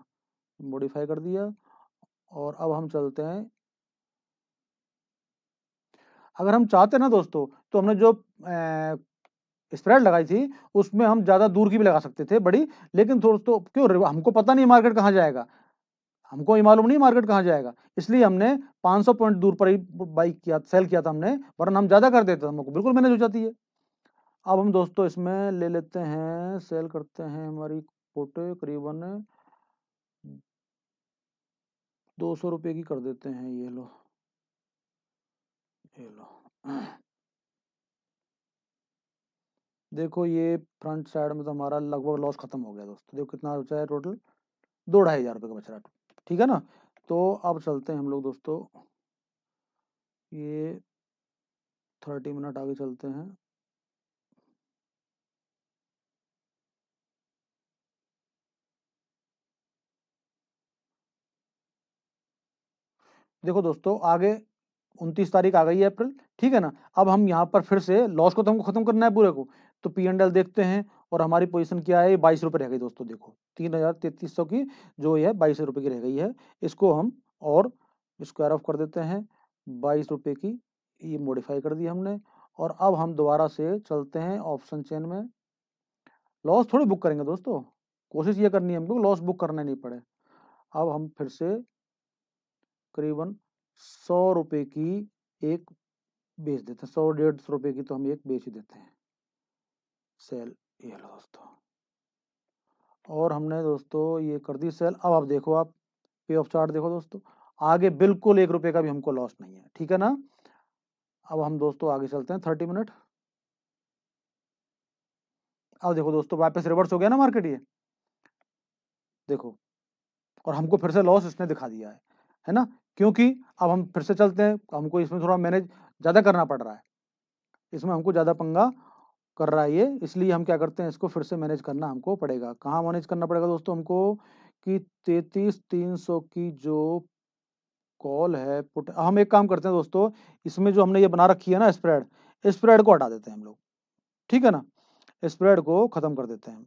मॉडिफाई कर दिया। और अब हम चलते हैं, अगर हम चाहते ना दोस्तों तो हमने जो स्प्रेड लगाई थी उसमें हम ज्यादा दूर की भी लगा सकते थे बड़ी, लेकिन दोस्तों क्यों, हमको पता नहीं मार्केट कहाँ जाएगा, हमको ये मालूम नहीं मार्केट कहाँ जाएगा, इसलिए हमने 500 पॉइंट दूर पर ही बाई किया, सेल किया था हमने, वरना हम ज्यादा कर देते हमको बिल्कुल मैनेज हो जाती है। अब हम दोस्तों इसमें ले लेते हैं, सेल करते हैं हमारी पोटे करीबन 200 रुपये की कर देते हैं, ये लो, ये लो। देखो ये फ्रंट साइड में तो हमारा लगभग लॉस खत्म हो गया दोस्तों, देखो कितना बचा है टोटल, 2-2,500 रुपये का बच रहा है, ठीक है ना। तो अब चलते हैं हम लोग दोस्तों, ये 30 मिनट आगे चलते हैं। देखो दोस्तों आगे 29 तारीख आ गई है अप्रैल, ठीक है ना। अब हम यहाँ पर फिर से लॉस को तो हमको खत्म करना है पूरे को, तो पी एंड एल देखते हैं, और हमारी पोजीशन क्या है, 22 रुपये रह गई दोस्तों, देखो 3,3300 की जो है 22 रुपये की रह गई है। इसको हम और स्क्वायर ऑफ कर देते हैं, 22 रुपये की, ये मॉडिफाई कर दिया हमने। और अब हम दोबारा से चलते हैं ऑप्शन चेन में, लॉस थोड़ी बुक करेंगे दोस्तों, कोशिश ये करनी है हमको लॉस बुक करना नहीं पड़े। अब हम फिर से करीबन 100 रुपये की एक बेच देते हैं, 100-150 रुपये की तो हम एक बेच ही देते हैं, सेल, ये लो दोस्तों। और हमने दोस्तों ये कर दी सेल। अब आप देखो, आप पे ऑफ चार्ट देखो दोस्तों, आगे बिल्कुल 1 रुपये का भी हमको लॉस नहीं है, ठीक है ना। अब हम दोस्तों आगे चलते हैं 30 मिनट। अब देखो दोस्तों वापस रिवर्स हो गया ना मार्केट, ये देखो, और हमको फिर से लॉस इसने दिखा दिया है ना, क्योंकि अब हम फिर से चलते हैं, हमको इसमें थोड़ा मैनेज ज़्यादा करना पड़ रहा है, इसमें हमको ज़्यादा पंगा कर रहा है ये, इसलिए हम क्या करते हैं, इसको फिर से मैनेज करना हमको पड़ेगा। कहाँ मैनेज करना पड़ेगा दोस्तों हमको, कि 33,300 की जो कॉल है पुट, हम एक काम करते हैं दोस्तों, इसमें जो हमने ये बना रखी है ना स्प्रेड, स्प्रेड को हटा देते हैं हम लोग, ठीक है ना, स्प्रेड को खत्म कर देते हैं।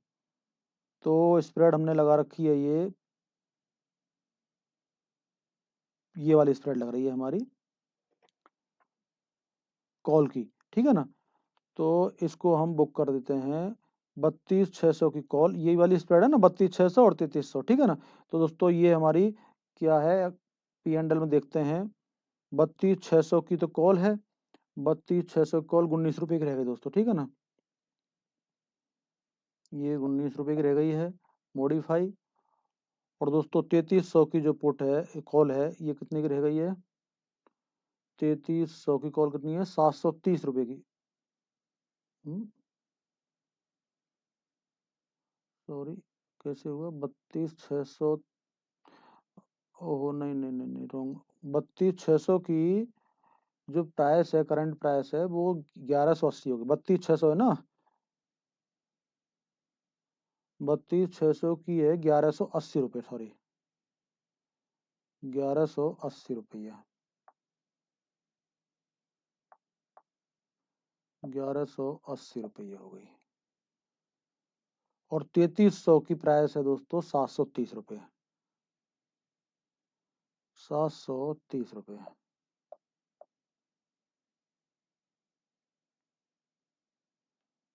तो स्प्रेड हमने लगा रखी है, ये वाली स्प्रेड लग रही है हमारी कॉल की, ठीक है ना। तो इसको हम बुक कर देते हैं 32,600 की कॉल, ये वाली स्प्रेड है ना, 32,600 और 3300, ठीक है ना। तो दोस्तों ये हमारी क्या है, पी एंड एल में देखते हैं, 32,600 की तो कॉल है, 32,600 की कॉल 19 रुपये की रह गई दोस्तों, ठीक है ना, ये 19 रुपये की रह गई है मॉडिफाई। और दोस्तों 3300 की जो पुट है कॉल है, ये कितने की रह गई है, 3300 की कॉल कितनी है, 730 रुपये की, सॉरी कैसे हुआ, 32,600, ओहो नहीं नहीं नहीं नहीं रॉन्ग, 32,600 की जो प्राइस है, करंट प्राइस है वो 1180 होगी, 32,600 है ना, 32,600 की है 1180 रुपये, सॉरी 1180 रुपये, 1180 रुपये हो गई। और 3300 की प्राइस है दोस्तों 730 रुपये, 730 रुपये।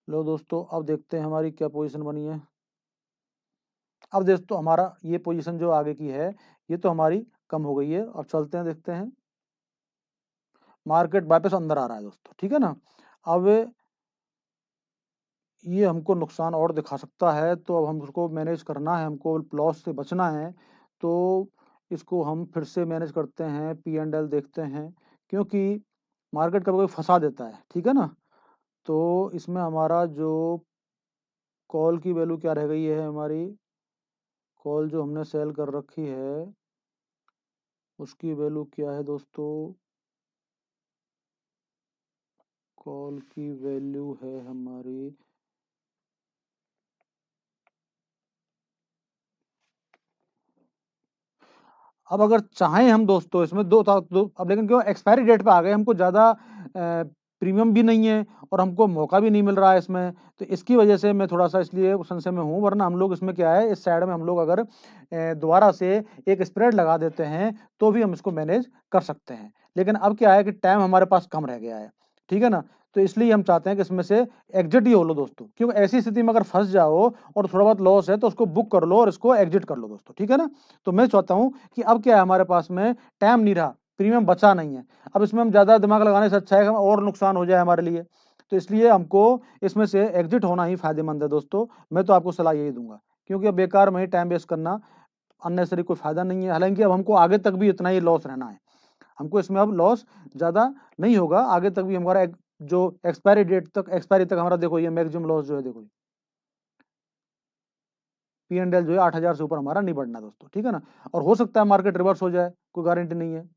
लो दोस्तों अब देखते हैं हमारी क्या पोजीशन बनी है। अब दोस्तों हमारा ये पोजीशन जो आगे की है ये तो हमारी कम हो गई है। अब चलते हैं, देखते हैं, मार्केट वापस अंदर आ रहा है दोस्तों, ठीक है ना। अब ये हमको नुकसान और दिखा सकता है, तो अब हम उसको मैनेज करना है, हमको लॉस से बचना है, तो इसको हम फिर से मैनेज करते हैं, पी एंड एल देखते हैं, क्योंकि मार्केट कभी कभी फंसा देता है, ठीक है ना। तो इसमें हमारा जो कॉल की वैल्यू क्या रह गई है हमारी, कॉल जो हमने सेल कर रखी है उसकी वैल्यू क्या है दोस्तों? कॉल की वैल्यू है हमारी अब अगर चाहें हम दोस्तों इसमें दो अब लेकिन क्यों एक्सपायरी डेट पे आ गए, हमको ज़्यादा प्रीमियम भी नहीं है और हमको मौका भी नहीं मिल रहा है इसमें, तो इसकी वजह से मैं थोड़ा सा इसलिए संशय में हूँ। वरना हम लोग इसमें क्या है, इस साइड में हम लोग अगर दोबारा से एक स्प्रेड लगा देते हैं तो भी हम इसको मैनेज कर सकते हैं। लेकिन अब क्या है कि टाइम हमारे पास कम रह गया है, ठीक है ना, तो इसलिए हम चाहते हैं कि इसमें से एग्जिट ही हो लो दोस्तों। क्योंकि ऐसी स्थिति में अगर फंस जाओ और थोड़ा बहुत लॉस है तो उसको बुक कर लो और इसको एग्जिट कर लो दोस्तों, ठीक है ना। तो मैं चाहता हूँ कि अब क्या है, हमारे पास में टाइम नहीं रहा, प्रीमियम बचा नहीं है, अब इसमें हम ज़्यादा दिमाग लगाने से अच्छा है कि और नुकसान हो जाए हमारे लिए। तो इसलिए हमको इसमें से एग्जिट होना ही फायदेमंद है दोस्तों। मैं तो आपको सलाह यही दूंगा, क्योंकि अब बेकार में ही टाइम वेस्ट करना अननेसरी कोई फायदा नहीं है। हालांकि अब हमको आगे तक भी इतना ही लॉस रहना है, हमको इसमें अब लॉस ज़्यादा नहीं होगा, आगे तक भी हमारा जो एक्सपायरी तक हमारा देखो ये मैक्सिमम लॉस जो है, देखो P&L जो है 8,000 से ऊपर हमारा नहीं बढ़ना दोस्तों, ठीक है ना। और हो सकता है मार्केट रिवर्स हो जाए, कोई गारंटी नहीं है।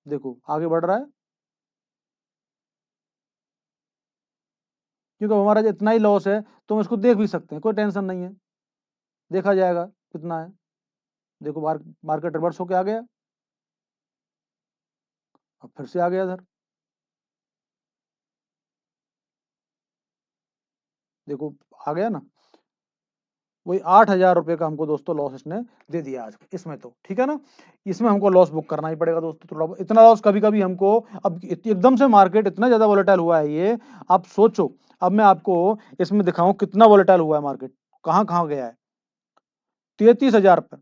देखो आगे बढ़ रहा है, क्योंकि हमारा जो इतना ही लॉस है तो हम इसको देख भी सकते हैं, कोई टेंशन नहीं है, देखा जाएगा कितना है। देखो मार्केट रिवर्स होके आ गया, अब फिर से आ गया इधर, देखो आ गया ना। वही 8,000 रुपये का हमको दोस्तों लॉस इसने दे दिया आज इसमें, तो ठीक है ना। इसमें हमको लॉस बुक करना ही पड़ेगा दोस्तों, थोड़ा इतना लॉस कभी कभी हमको, अब एकदम से मार्केट इतना ज्यादा वोलेटाइल हुआ है ये, आप सोचो। अब मैं आपको इसमें दिखाऊं कितना वोलेटाइल हुआ है मार्केट, कहाँ कहाँ गया है। 33,000 पे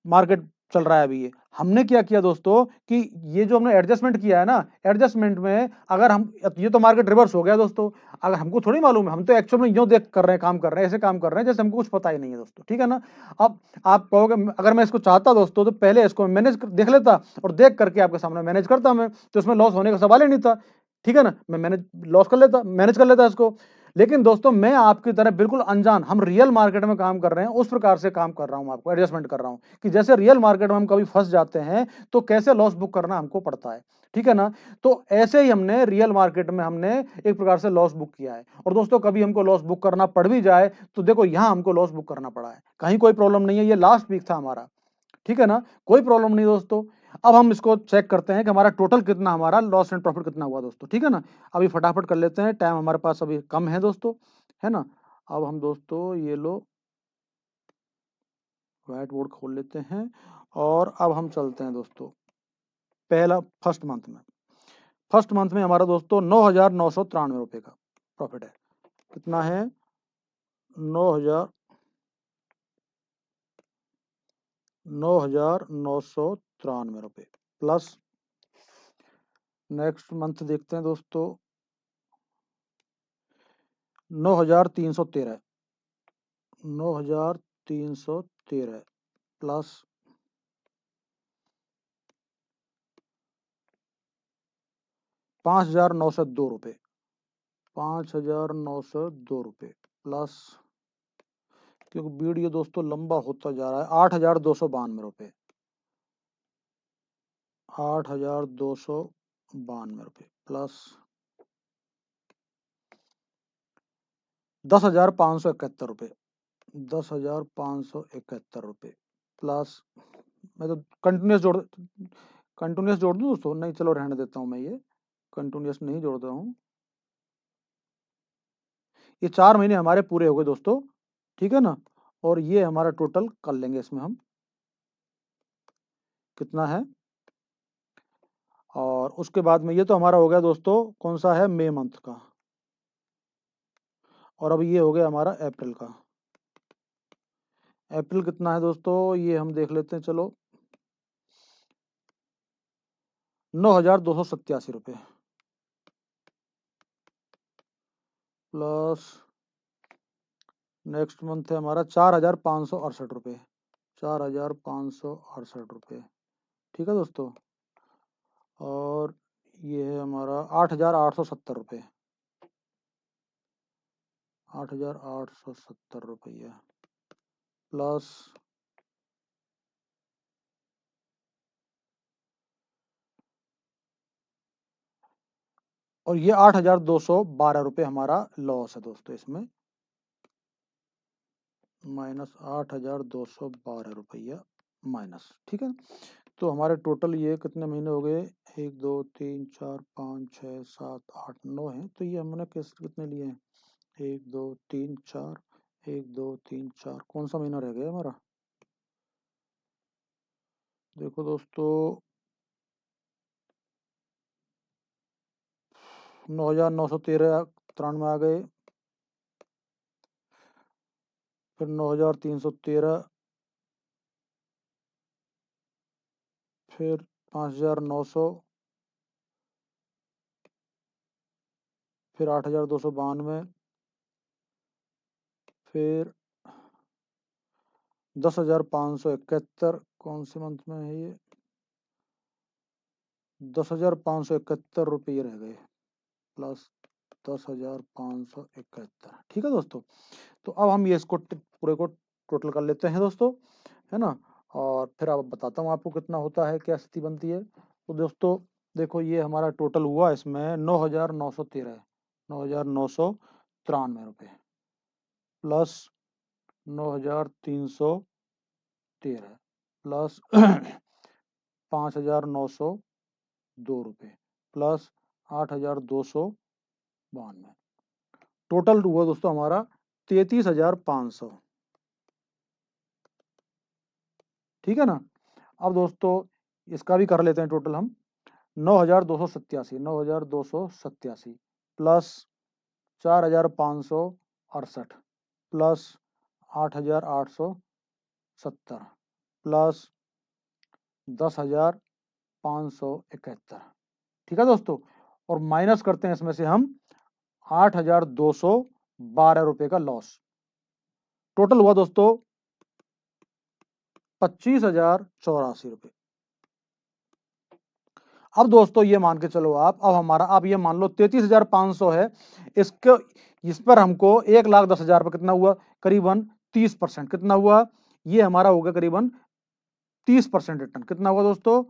मार्केट चल रहा है अभी। ये हमने क्या किया दोस्तों कि ये जो हमने एडजस्टमेंट किया है ना, एडजस्टमेंट में अगर हम, ये तो मार्केट रिवर्स हो गया दोस्तों, अगर हमको थोड़ी मालूम है, हम तो एक्चुअल में यूं देख कर रहे हैं, काम कर रहे हैं, ऐसे काम कर रहे हैं जैसे हमको कुछ पता ही नहीं है दोस्तों, ठीक है ना। अब आप कहोगे अगर मैं इसको चाहता दोस्तों तो पहले इसको मैनेज देख लेता और देख करके आपके सामने मैनेज करता मैं, तो इसमें लॉस होने का सवाल ही नहीं था, ठीक है ना। मैं मैनेज लॉस कर लेता, मैनेज कर लेता इसको। लेकिन दोस्तों मैं आपकी तरह बिल्कुल अनजान, हम रियल मार्केट में काम कर रहे हैं उस प्रकार से काम कर रहा हूं, आपको एडजस्टमेंट कर रहा हूं कि जैसे रियल मार्केट में हम कभी फंस जाते हैं तो कैसे लॉस बुक करना हमको पड़ता है, ठीक है ना। तो ऐसे ही हमने रियल मार्केट में हमने एक प्रकार से लॉस बुक किया है। और दोस्तों कभी हमको लॉस बुक करना पड़ भी जाए तो देखो यहां हमको लॉस बुक करना पड़ा है, कहीं कोई प्रॉब्लम नहीं है, ये लास्ट वीक था हमारा, ठीक है ना, कोई प्रॉब्लम नहीं दोस्तों। अब हम इसको चेक करते हैं कि हमारा टोटल कितना, हमारा लॉस एंड प्रॉफिट कितना हुआ दोस्तों, ठीक है ना। अभी फटाफट कर लेते हैं, टाइम हमारे पास अभी कम है दोस्तों, है ना। अब हम दोस्तों ये लो व्हाइट बोर्ड खोल लेते हैं और अब हम चलते हैं दोस्तों पहला फर्स्ट मंथ में हमारा दोस्तों 9,993 रुपये का प्रॉफिट है। कितना है? 9,993 रुपये प्लस नेक्स्ट मंथ देखते हैं दोस्तों 9,313, 9,313 प्लस 5,902 रुपये, 5,902 रुपये प्लस, क्योंकि वीडियो दोस्तों लंबा होता जा रहा है, 8,292 रुपये, 8,292 रुपये प्लस 10,571 रुपये, 10,571 रुपये प्लस, मैं तो कंटिन्यूस जोड़ दूं दोस्तों, नहीं चलो रहने देता हूं मैं, ये कंटिन्यूस नहीं जोड़ रहा हूं। ये 4 महीने हमारे पूरे हो गए दोस्तों, ठीक है ना। और ये हमारा टोटल कर लेंगे इसमें हम कितना है, और उसके बाद में ये तो हमारा हो गया दोस्तों कौन सा है, मई मंथ का। और अब ये हो गया हमारा अप्रैल का। अप्रैल कितना है दोस्तों, ये हम देख लेते हैं चलो, 9,287 रुपये प्लस नेक्स्ट मंथ है हमारा 4,568 रुपये, 4,568 रुपये, ठीक है दोस्तों। और ये है हमारा 8,870 रुपये, 8,870 रुपये। प्लस और ये 8,212 रुपये हमारा लॉस है दोस्तों इसमें, माइनस 8,212 रुपया माइनस। ठीक है, तो हमारे टोटल ये कितने महीने हो गए, 1 2 3 4 5 6 7 8 9 है। तो ये हमने कितने लिए हैं, 1 2 3 4, 1 2 3 4, कौन सा महीना रह गया हमारा, देखो दोस्तों 9,913 93 आ गए, फिर 9,313, फिर 5,900, फिर 8,292, फिर 10,571, कौन से मंथ में है ये, 10,571 रुपये रह गए, प्लस 10,571। ठीक है दोस्तों, तो अब हम ये इसको पूरे को टोटल कर लेते हैं दोस्तों, है ना, और फिर अब बताता हूँ आपको कितना होता है, क्या स्थिति बनती है। तो दोस्तों देखो ये हमारा टोटल हुआ इसमें 9,913, 9,993 रुपये, प्लस 9,313, प्लस 5,902 रुपये, प्लस 8,292, टोटल हुआ दोस्तों हमारा 33,500। ठीक है ना, अब दोस्तों इसका भी कर लेते हैं टोटल हम, 9,287, 9,287, प्लस 4,568, प्लस 8,870, प्लस 10,571। ठीक है दोस्तों, और माइनस करते हैं इसमें से हम 8,212 रुपये का लॉस, टोटल हुआ दोस्तों 25,084 रुपये। अब दोस्तों ये मान के चलो आप, अब हमारा आप ये मान लो 33,500 है, इसके इस पर हमको 1,10,000 रुपये कितना हुआ, करीबन 30%, कितना हुआ, ये हमारा हो गया करीबन 30% रिटर्न। कितना हुआ दोस्तों,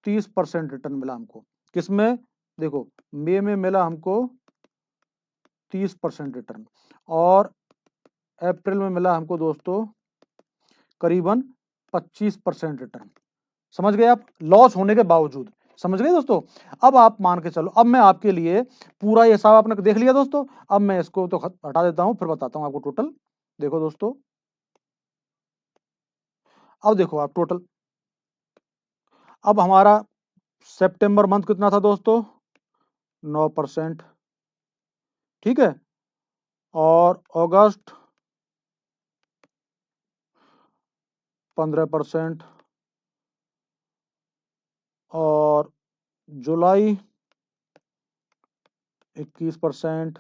30% रिटर्न मिला हमको, किसमें, देखो मई में मिला हमको 30% रिटर्न, और अप्रैल में मिला हमको दोस्तों करीबन 25% रिटर्न। समझ गए आप, लॉस होने के बावजूद, समझ गए दोस्तों। अब आप मान के चलो, अब मैं आपके लिए पूरा ये हिसाब आपने देख लिया दोस्तों, अब मैं इसको तो हटा देता हूं, फिर बताता हूं आपको टोटल। देखो दोस्तों, अब देखो आप टोटल, अब हमारा सितंबर मंथ कितना था दोस्तों, 9%। ठीक है, और अगस्त 15%, और जुलाई 21%,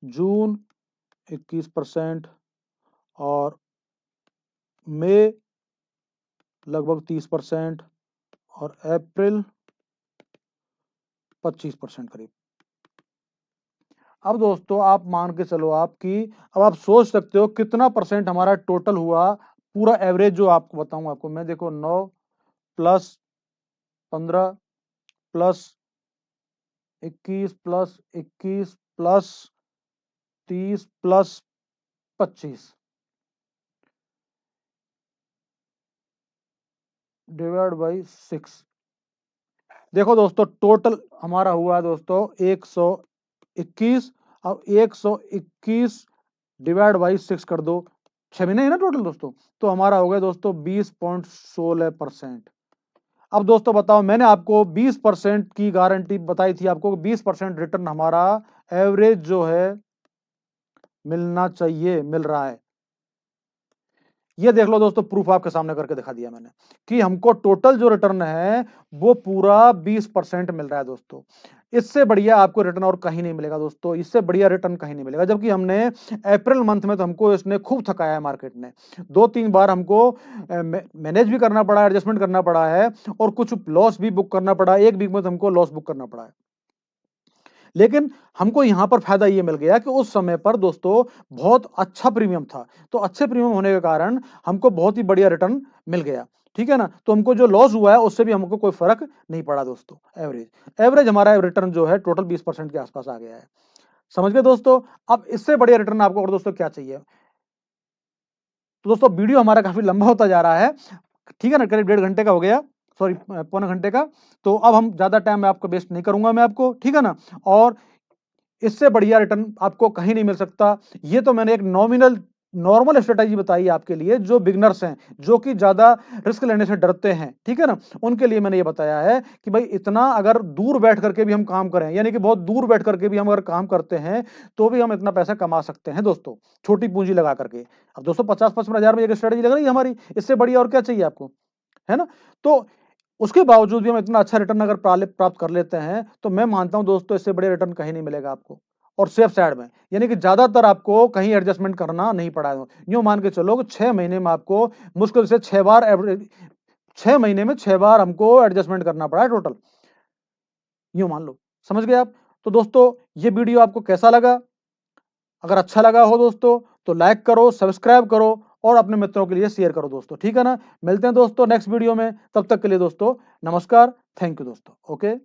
जून 21%, और मई लगभग 30%, और अप्रैल 25% करीब। अब दोस्तों आप मान के चलो आपकी, अब आप सोच सकते हो कितना परसेंट हमारा टोटल हुआ, पूरा एवरेज जो आपको बताऊं आपको मैं, देखो 9 plus 15 plus 21 plus 21 plus 30 plus 25 divide by 6। देखो दोस्तों टोटल हमारा हुआ दोस्तों 121, अब 121 डिवाइड बाई 6 कर दो, 6 महीने है ना टोटल दोस्तों, तो हमारा हो गया दोस्तों 20.16%। अब दोस्तों बताओ, मैंने आपको 20% की गारंटी बताई थी आपको, 20% रिटर्न हमारा एवरेज जो है मिलना चाहिए, मिल रहा है। ये देख लो दोस्तों, प्रूफ आपके सामने करके दिखा दिया मैंने कि हमको टोटल जो रिटर्न है वो पूरा 20% मिल रहा है दोस्तों। इससे बढ़िया आपको रिटर्न और कहीं नहीं मिलेगा दोस्तों, इससे बढ़िया रिटर्न कहीं नहीं मिलेगा। जबकि हमने अप्रैल मंथ में तो हमको इसने खूब थकाया है, मार्केट ने 2-3 बार हमको मैनेज भी करना पड़ा है, एडजस्टमेंट करना पड़ा है, और कुछ लॉस भी बुक करना पड़ा है, एक वीक में तो हमको लॉस बुक करना पड़ा है। लेकिन हमको यहाँ पर फायदा ये मिल गया कि उस समय पर दोस्तों बहुत अच्छा प्रीमियम था। तो अच्छे प्रीमियम होने के कारण हमको बहुत ही बढ़िया रिटर्न मिल गया। ठीक है ना? तो हमको जो लॉस हुआ है उससे भी हमको कोई फ़र्क नहीं पड़ा दोस्तों, एवरेज हमारा रिटर्न जो है टोटल 20% के आस-पास आ गया है। समझ गए दोस्तों? अब इससे बढ़िया रिटर्न आपको और दोस्तों क्या चाहिए? तो दोस्तों वीडियो हमारा काफ़ी लंबा होता जा रहा है। ठीक है ना? करीब 1.5 घंटे का हो गया, सॉरी पौने घंटे का। तो अब हम ज़्यादा टाइम मैं आपको वेस्ट नहीं करूँगा मैं आपको, ठीक है ना? और इससे बढ़िया रिटर्न आपको कहीं नहीं मिल सकता। ये तो मैंने एक नॉर्मल स्ट्रैटेजी बताई है आपके लिए जो बिगिनर्स हैं, जो कि ज़्यादा रिस्क लेने से डरते हैं, ठीक है ना? उनके लिए मैंने ये बताया है कि भाई इतना अगर दूर बैठ करके भी हम काम करें, यानी कि बहुत दूर बैठ करके भी हम अगर काम करते हैं, तो भी हम इतना पैसा कमा सकते हैं दोस्तों, छोटी पूँजी लगा करके। अब दोस्तों 50-55 हज़ार में एक स्ट्रैटेजी लग रही है हमारी, इससे बढ़िया और क्या चाहिए आपको? है ना? तो उसके बावजूद भी हम इतना अच्छा रिटर्न अगर प्राप्त कर लेते हैं, तो मैं मानता हूँ दोस्तों इससे बढ़िया रिटर्न कहीं नहीं मिलेगा आपको और सेफ साइड में। यानी कि ज़्यादातर आपको कहीं एडजस्टमेंट करना नहीं पड़ा है। यूँ मान के चलो कि 6 महीने में आपको मुश्किल से 6 बार 6 महीने में 6 बार हमको एडजस्टमेंट करना पड़ा है टोटल। यूँ मान लो, समझ गए आप? तो दोस्तों ये वीडियो आपको कैसा लगा? अगर अच्छा लगा हो दोस्तों तो लाइक करो, सब्सक्राइब करो और अपने मित्रों के लिए शेयर करो दोस्तों, ठीक है ना? मिलते हैं दोस्तों नेक्स्ट वीडियो में, तब तक के लिए दोस्तों नमस्कार, थैंक यू दोस्तों, ओके।